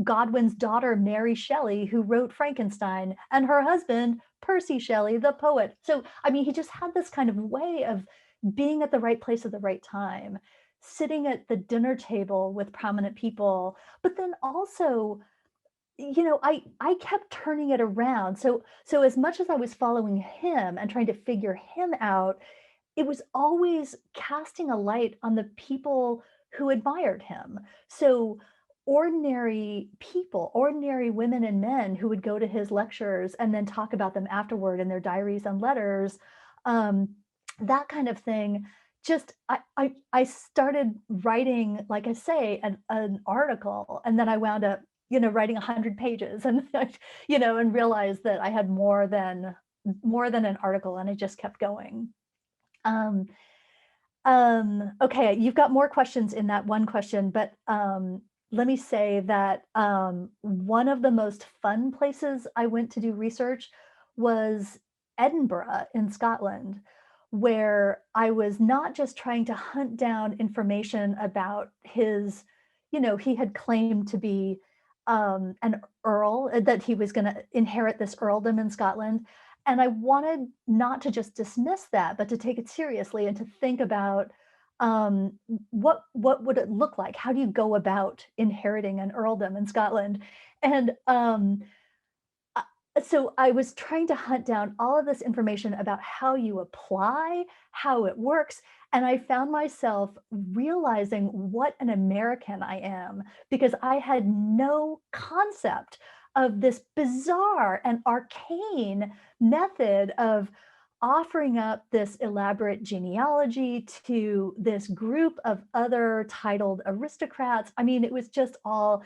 Godwin's daughter, Mary Shelley, who wrote Frankenstein, and her husband, Percy Shelley, the poet. So, I mean, he just had this kind of way of being at the right place at the right time, sitting at the dinner table with prominent people, but then also, you know, I kept turning it around. So as much as I was following him and trying to figure him out, it was always casting a light on the people who admired him. So ordinary people, ordinary women and men who would go to his lectures and then talk about them afterward in their diaries and letters, that kind of thing. Just I started writing, like I say, an article, and then I wound up, you know, writing 100 pages, and you know, and realized that I had more than an article, and I just kept going. Okay, you've got more questions in that one question, but let me say that one of the most fun places I went to do research was Edinburgh in Scotland, where I was not just trying to hunt down information about his, you know, he had claimed to be an earl, that he was going to inherit this earldom in Scotland. And I wanted not to just dismiss that, but to take it seriously and to think about what would it look like? How do you go about inheriting an earldom in Scotland? And so I was trying to hunt down all of this information about how you apply, how it works. And I found myself realizing what an American I am, because I had no concept of this bizarre and arcane method of offering up this elaborate genealogy to this group of other titled aristocrats. I mean, it was just all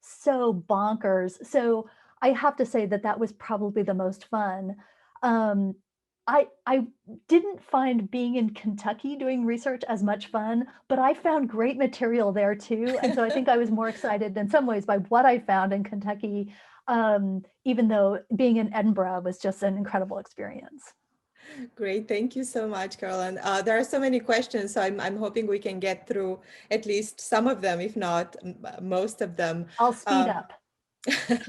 so bonkers. So I have to say that that was probably the most fun. I didn't find being in Kentucky doing research as much fun, but I found great material there too. And so I think I was more excited in some ways by what I found in Kentucky, even though being in Edinburgh was just an incredible experience. Great, thank you so much, Carolyn. There are so many questions, so I'm hoping we can get through at least some of them, if not most of them. I'll speed up.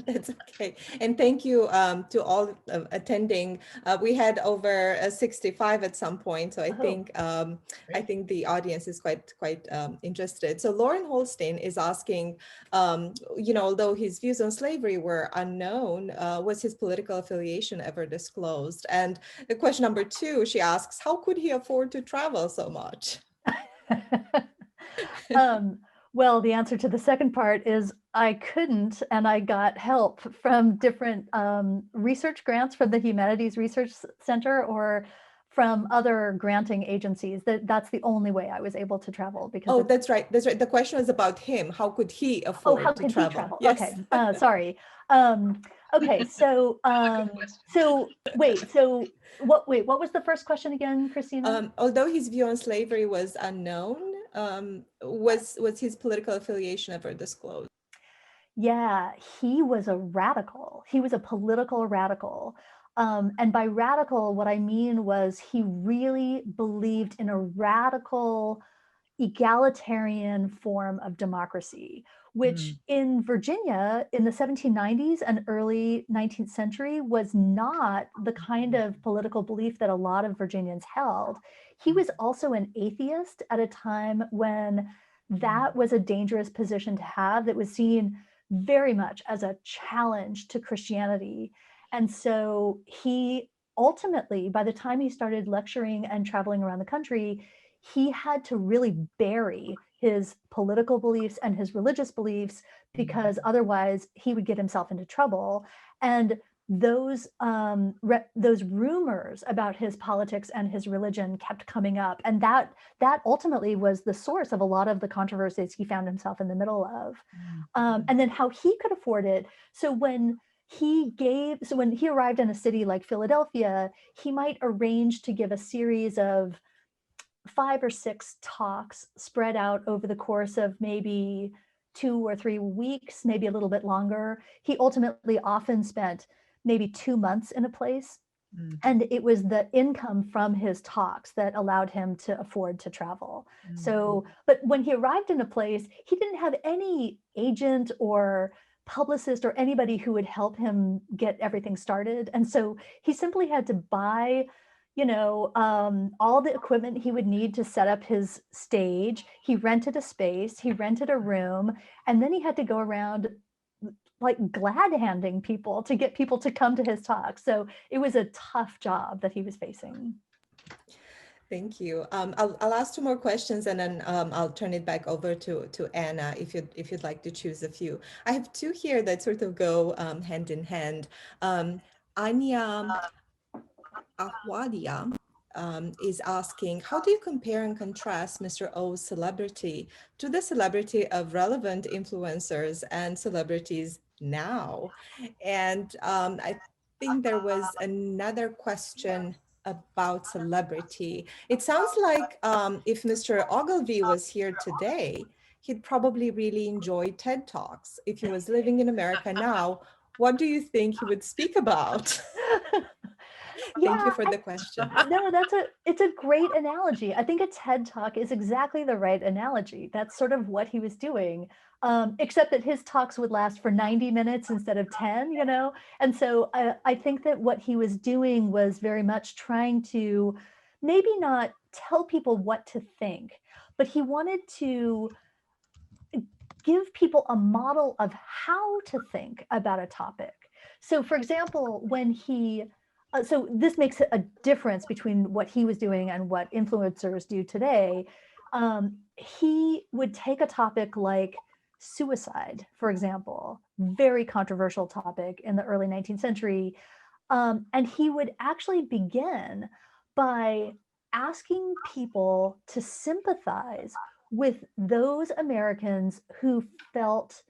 That's okay. And thank you to all attending. We had over 65 at some point, so I think the audience is quite interested. So Lauren Holstein is asking, you know, although his views on slavery were unknown, was his political affiliation ever disclosed? And the question number 2, she asks, how could he afford to travel so much? Well, the answer to the second part is I couldn't, and I got help from different research grants from the Humanities Research Center or from other granting agencies. That's the only way I was able to travel. Because that's right. That's right. The question was about him. How could he afford how to could travel? he travel? Yes. Okay, sorry. Okay, so wait, what was the first question again, Christina? Although his view on slavery was unknown, was his political affiliation ever disclosed? Yeah, he was a radical. He was a political radical. And by radical, what I mean was he really believed in a radical egalitarian form of democracy, which in Virginia in the 1790s and early 19th century was not the kind of political belief that a lot of Virginians held. He was also an atheist at a time when that was a dangerous position to have, that was seen very much as a challenge to Christianity. And so he ultimately, by the time he started lecturing and traveling around the country, he had to really bury his political beliefs and his religious beliefs, because otherwise he would get himself into trouble. And those rumors about his politics and his religion kept coming up, and that ultimately was the source of a lot of the controversies he found himself in the middle of. And then how he could afford it. So when he arrived in a city like Philadelphia, he might arrange to give a series of 5 or 6 talks spread out over the course of maybe 2 or 3 weeks, maybe a little bit longer. He ultimately often spent maybe 2 months in a place. And it was the income from his talks that allowed him to afford to travel. So, but when he arrived in a place, he didn't have any agent or publicist or anybody who would help him get everything started. And so he simply had to buy, all the equipment he would need to set up his stage. He rented a space, he rented a room, and then he had to go around like glad handing people to get people to come to his talk. So it was a tough job that he was facing. Thank you. I'll ask 2 more questions, and then I'll turn it back over to Anna if you'd like to choose a few. I have 2 here that sort of go hand in hand. Anya Ahwadia is asking, how do you compare and contrast Mr. O's celebrity to the celebrity of relevant influencers and celebrities now? And I think there was another question about celebrity. It sounds like if Mr. Ogilvy was here today, he'd probably really enjoy TED Talks. If he was living in America now, what do you think he would speak about? Thank you for the question. No, it's a great analogy. I think a TED Talk is exactly the right analogy. That's sort of what he was doing, except that his talks would last for 90 minutes instead of 10, And so I think that what he was doing was very much trying to maybe not tell people what to think, but he wanted to give people a model of how to think about a topic. So for example, when so this makes a difference between what he was doing and what influencers do today. He would take a topic like suicide, for example, very controversial topic in the early 19th century. And he would actually begin by asking people to sympathize with those Americans who felt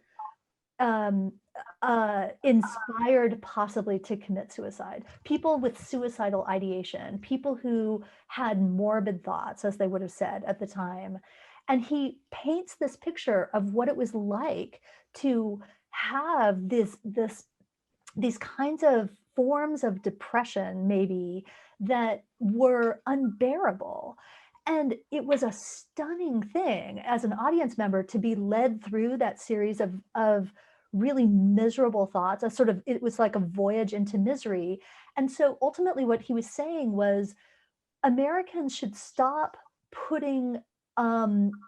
inspired possibly to commit suicide, people with suicidal ideation, people who had morbid thoughts, as they would have said at the time. And he paints this picture of what it was like to have these kinds of forms of depression, maybe, that were unbearable. And it was a stunning thing as an audience member to be led through that series of really miserable thoughts. It was like a voyage into misery. And so ultimately what he was saying was Americans should stop putting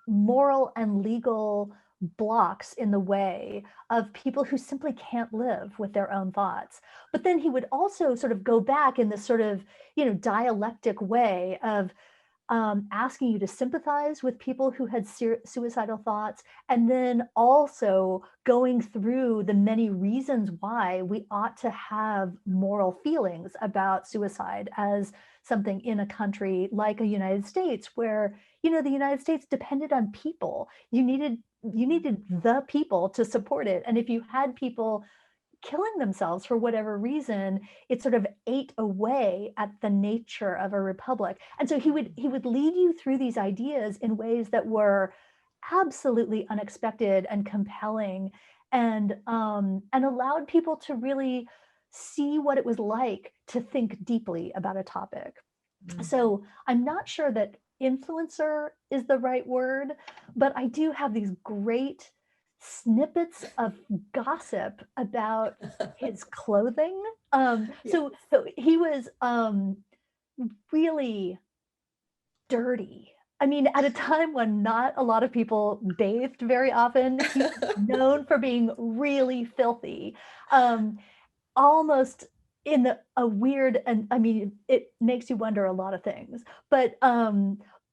moral and legal blocks in the way of people who simply can't live with their own thoughts. But then he would also sort of go back in this sort of, dialectic way of asking you to sympathize with people who had suicidal thoughts, and then also going through the many reasons why we ought to have moral feelings about suicide as something in a country like the United States, where, the United States depended on people. You needed the people to support it. And if you had people killing themselves for whatever reason, it sort of ate away at the nature of a republic. And so he would lead you through these ideas in ways that were absolutely unexpected and compelling, and allowed people to really see what it was like to think deeply about a topic. So I'm not sure that influencer is the right word, but I do have these great snippets of gossip about his clothing. So he was really dirty. I mean, at a time when not a lot of people bathed very often, he was known for being really filthy, almost in a weird, and I mean, it makes you wonder a lot of things, but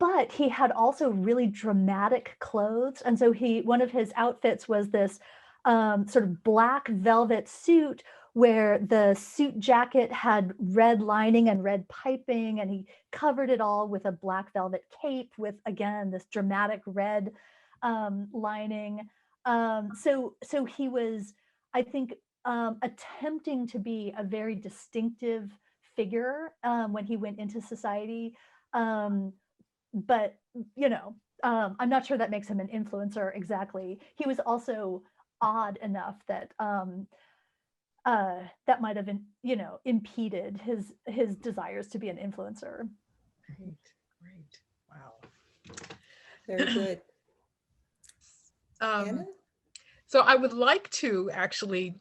but he had also really dramatic clothes. And so one of his outfits was this sort of black velvet suit where the suit jacket had red lining and red piping, and he covered it all with a black velvet cape with, again, this dramatic red lining. So he was, I think, attempting to be a very distinctive figure when he went into society. But, you know, I'm not sure that makes him an influencer exactly. He was also odd enough that that might have, you know, impeded his desires to be an influencer. Great. Wow. Very good. Anna? So I would like to actually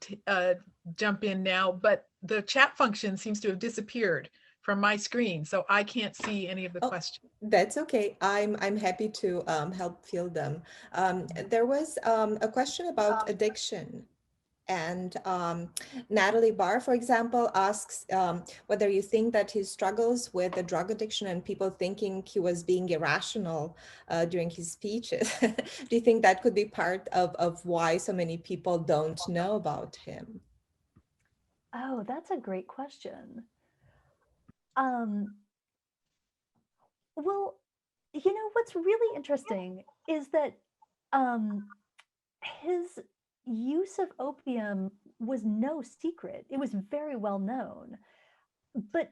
jump in now, but the chat function seems to have disappeared from my screen, so I can't see any of the questions. That's okay. I'm happy to help field them. There was a question about addiction. And Natalie Barr, for example, asks whether you think that his struggles with the drug addiction and people thinking he was being irrational during his speeches, do you think that could be part of why so many people don't know about him? Oh, that's a great question. Well, you know, what's really interesting is that his use of opium was no secret. It was very well known, but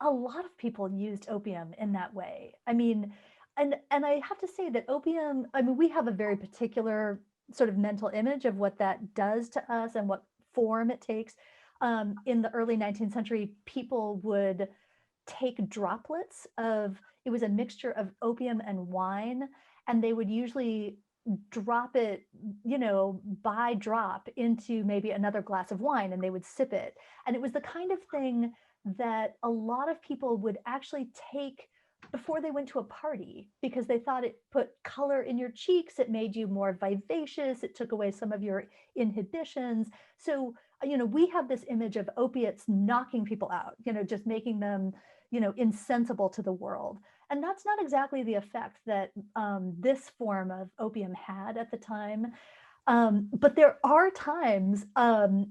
a lot of people used opium in that way. I mean, and I have to say that opium, I mean, we have a very particular sort of mental image of what that does to us and what form it takes. In the early 19th century, people would take droplets of, it was a mixture of opium and wine, and they would usually drop it, you know, by drop into maybe another glass of wine, and they would sip it. And it was the kind of thing that a lot of people would actually take before they went to a party because they thought it put color in your cheeks, it made you more vivacious, it took away some of your inhibitions. So, you know, we have this image of opiates knocking people out, you know, just making them, you know, insensible to the world. And that's not exactly the effect that this form of opium had at the time. But there are times,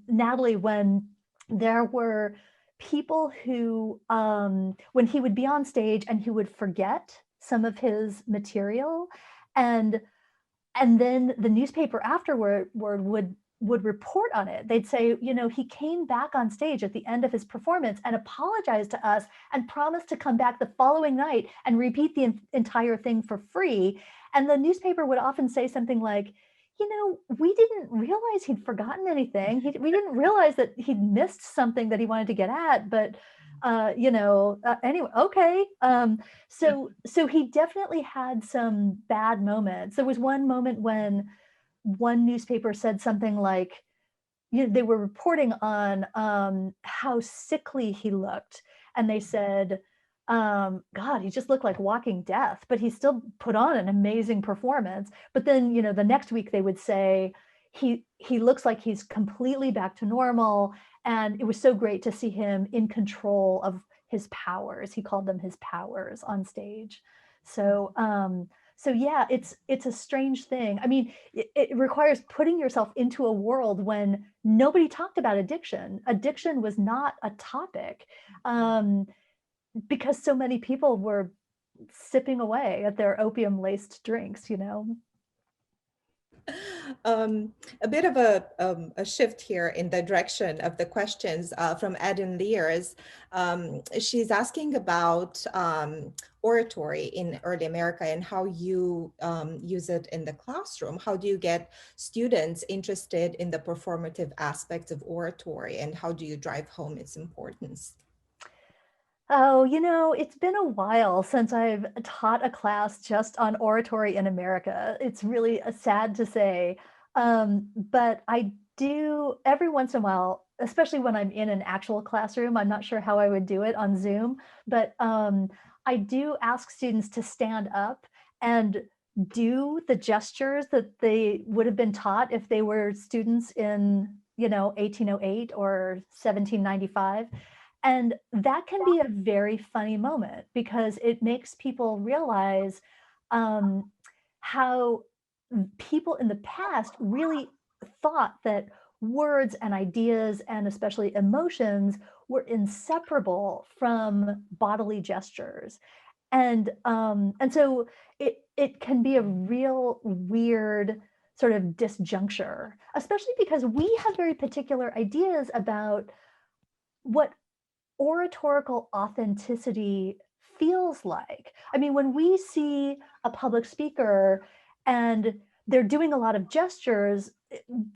Natalie, when there were people who, when he would be on stage and he would forget some of his material, and then the newspaper afterward would report on it. They'd say, you know, he came back on stage at the end of his performance and apologized to us and promised to come back the following night and repeat the entire thing for free. And the newspaper would often say something like, you know, we didn't realize he'd forgotten anything. We didn't realize that he'd missed something that he wanted to get at, but you know, anyway, okay. So he definitely had some bad moments. There was one moment when one newspaper said something like, you know, they were reporting on how sickly he looked, and they said, God, he just looked like walking death, but he still put on an amazing performance. But then, you know, the next week they would say, he looks like he's completely back to normal, and it was so great to see him in control of his powers. He called them his powers on stage. So so yeah, it's a strange thing. I mean, it requires putting yourself into a world when nobody talked about addiction. Addiction was not a topic because so many people were sipping away at their opium-laced drinks, you know. A bit of a shift here in the direction of the questions from Eden Lears. She's asking about oratory in early America and how you use it in the classroom. How do you get students interested in the performative aspects of oratory, and how do you drive home its importance? Oh, you know, it's been a while since I've taught a class just on oratory in America. It's really sad to say, but I do every once in a while, especially when I'm in an actual classroom. I'm not sure how I would do it on Zoom, but I do ask students to stand up and do the gestures that they would have been taught if they were students in, you know, 1808 or 1795. And that can be a very funny moment because it makes people realize how people in the past really thought that words and ideas and especially emotions were inseparable from bodily gestures. And so it can be a real weird sort of disjuncture, especially because we have very particular ideas about what oratorical authenticity feels like. I mean, when we see a public speaker and they're doing a lot of gestures,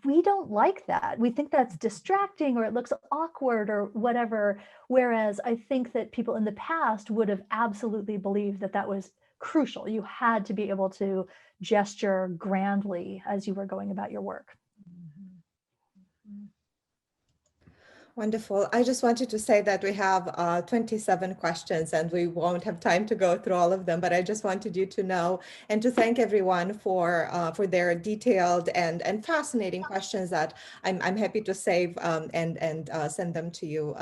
we don't like that. We think that's distracting or it looks awkward or whatever. Whereas I think that people in the past would have absolutely believed that that was crucial. You had to be able to gesture grandly as you were going about your work. Wonderful. I just wanted to say that we have 27 questions and we won't have time to go through all of them, but I just wanted you to know and to thank everyone for their detailed and fascinating questions that I'm happy to save and send them to you,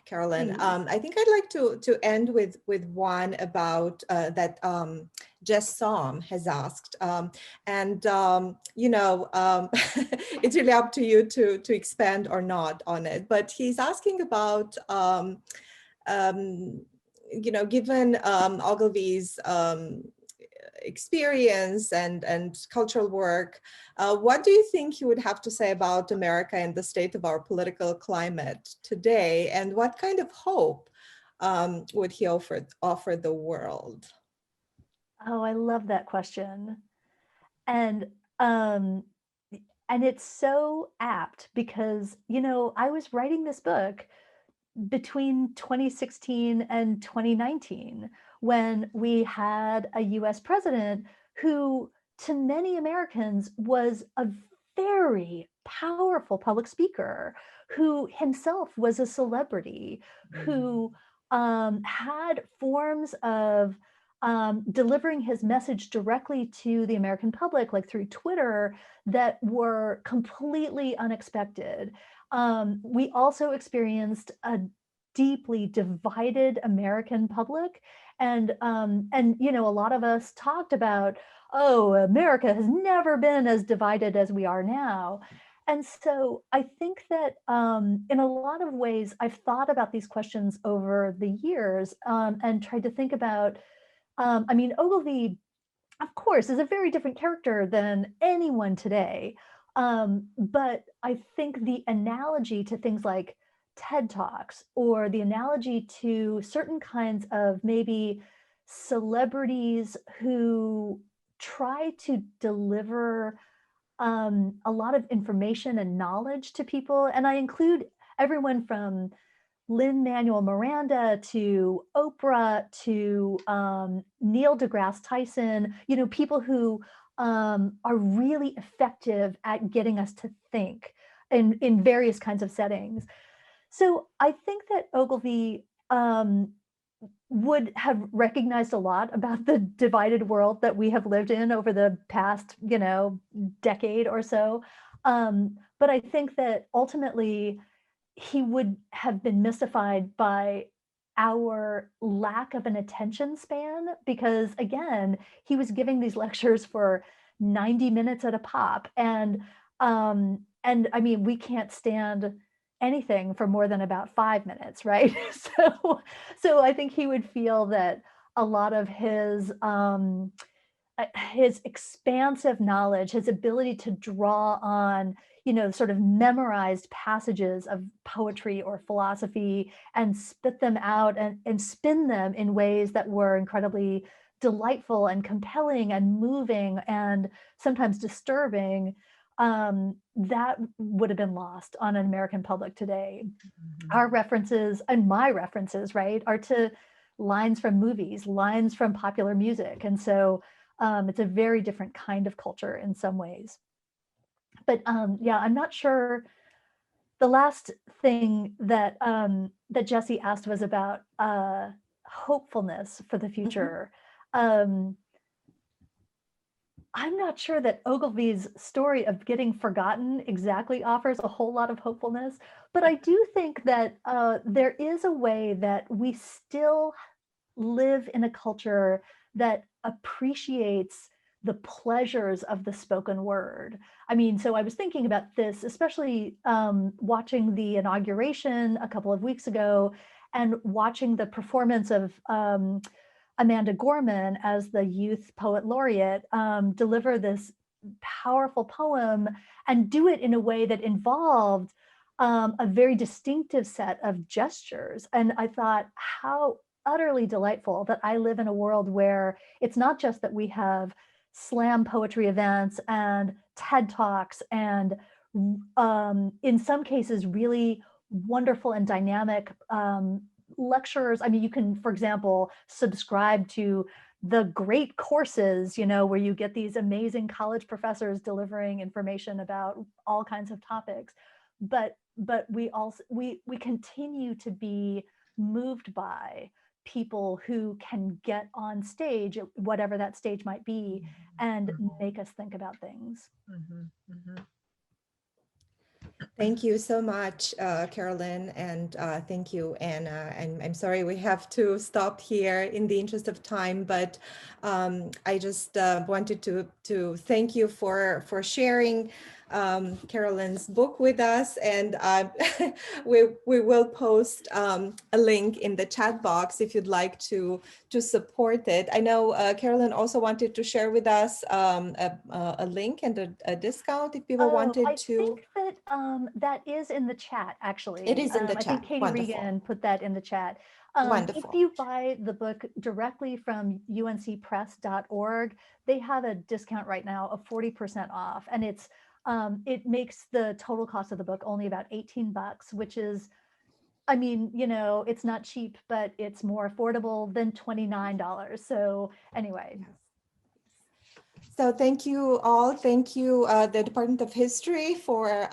Carolyn. I think I'd like to end with one about that Jess Som has asked. It's really up to you to expand or not on it, but he's asking about, given Ogilvy's experience and cultural work, what do you think he would have to say about America and the state of our political climate today? And what kind of hope would he offer the world? Oh, I love that question. And it's so apt because, I was writing this book between 2016 and 2019 when we had a US president who, to many Americans, was a very powerful public speaker, who himself was a celebrity, who had forms of delivering his message directly to the American public, like through Twitter, that were completely unexpected. We also experienced a deeply divided American public, and a lot of us talked about, oh, America has never been as divided as we are now. And so I think that in a lot of ways, I've thought about these questions over the years and tried to think about. Ogilvy, of course, is a very different character than anyone today. But I think the analogy to things like TED Talks or the analogy to certain kinds of maybe celebrities who try to deliver a lot of information and knowledge to people, and I include everyone from Lin-Manuel Miranda to Oprah to Neil deGrasse Tyson, people who are really effective at getting us to think in various kinds of settings. So I think that Ogilvy would have recognized a lot about the divided world that we have lived in over the past, decade or so. But I think that ultimately, he would have been mystified by our lack of an attention span because, again, he was giving these lectures for 90 minutes at a pop. And I mean, we can't stand anything for more than about 5 minutes, right? So I think he would feel that a lot of his expansive knowledge, his ability to draw on, sort of memorized passages of poetry or philosophy and spit them out and spin them in ways that were incredibly delightful and compelling and moving and sometimes disturbing, that would have been lost on an American public today. Our references and my references, right, are to lines from movies, lines from popular music. And so it's a very different kind of culture in some ways. But yeah, I'm not sure. The last thing that that Jesse asked was about hopefulness for the future. I'm not sure that Ogilvy's story of getting forgotten exactly offers a whole lot of hopefulness, but I do think that there is a way that we still live in a culture that appreciates the pleasures of the spoken word. I mean, so I was thinking about this, especially watching the inauguration a couple of weeks ago and watching the performance of Amanda Gorman as the youth poet laureate deliver this powerful poem and do it in a way that involved a very distinctive set of gestures. And I thought, how utterly delightful that I live in a world where it's not just that we have slam poetry events and TED Talks and in some cases really wonderful and dynamic lecturers. I mean, you can, for example, subscribe to the great courses, you know, where you get these amazing college professors delivering information about all kinds of topics. But we also we continue to be moved by people who can get on stage, whatever that stage might be, and make us think about things. Thank you so much, Carolyn, and thank you, Anna. And I'm sorry we have to stop here in the interest of time, but I just wanted to thank you for sharing Carolyn's book with us, and we will post a link in the chat box if you'd like to support it. I know Carolyn also wanted to share with us a link and a discount if people wanted to. I think that that is in the chat, actually. It is in the chat. I think Katie Regan put that in the chat. Wonderful. If you buy the book directly from uncpress.org, they have a discount right now of 40% off, and it's it makes the total cost of the book only about $18, which is, I mean, you know, it's not cheap, but it's more affordable than $29. So anyway. So thank you all. Thank you, the Department of History, for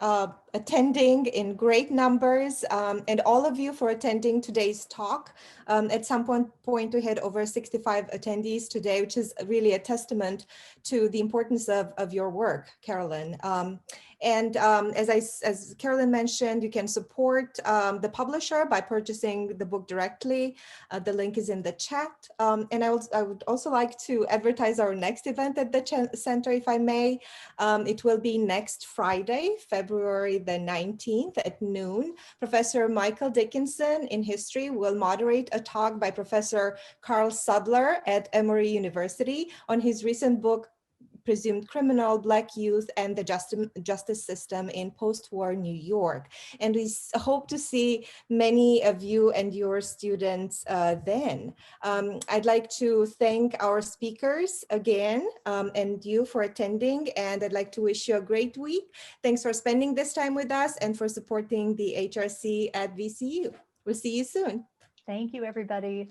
attending in great numbers, and all of you for attending today's talk. At some point we had over 65 attendees today, which is really a testament to the importance of your work, Carolyn. And as Carolyn mentioned, you can support the publisher by purchasing the book directly. The link is in the chat. And I would also like to advertise our next event at the center, if I may. It will be next Friday, February the 19th at noon. Professor Michael Dickinson in history will moderate a talk by Professor Carl Sudler at Emory University on his recent book, Presumed Criminal, Black Youth and the Justice System in Post-War New York. And we hope to see many of you and your students then. I'd like to thank our speakers again and you for attending, and I'd like to wish you a great week. Thanks for spending this time with us and for supporting the HRC at VCU. We'll see you soon. Thank you, everybody.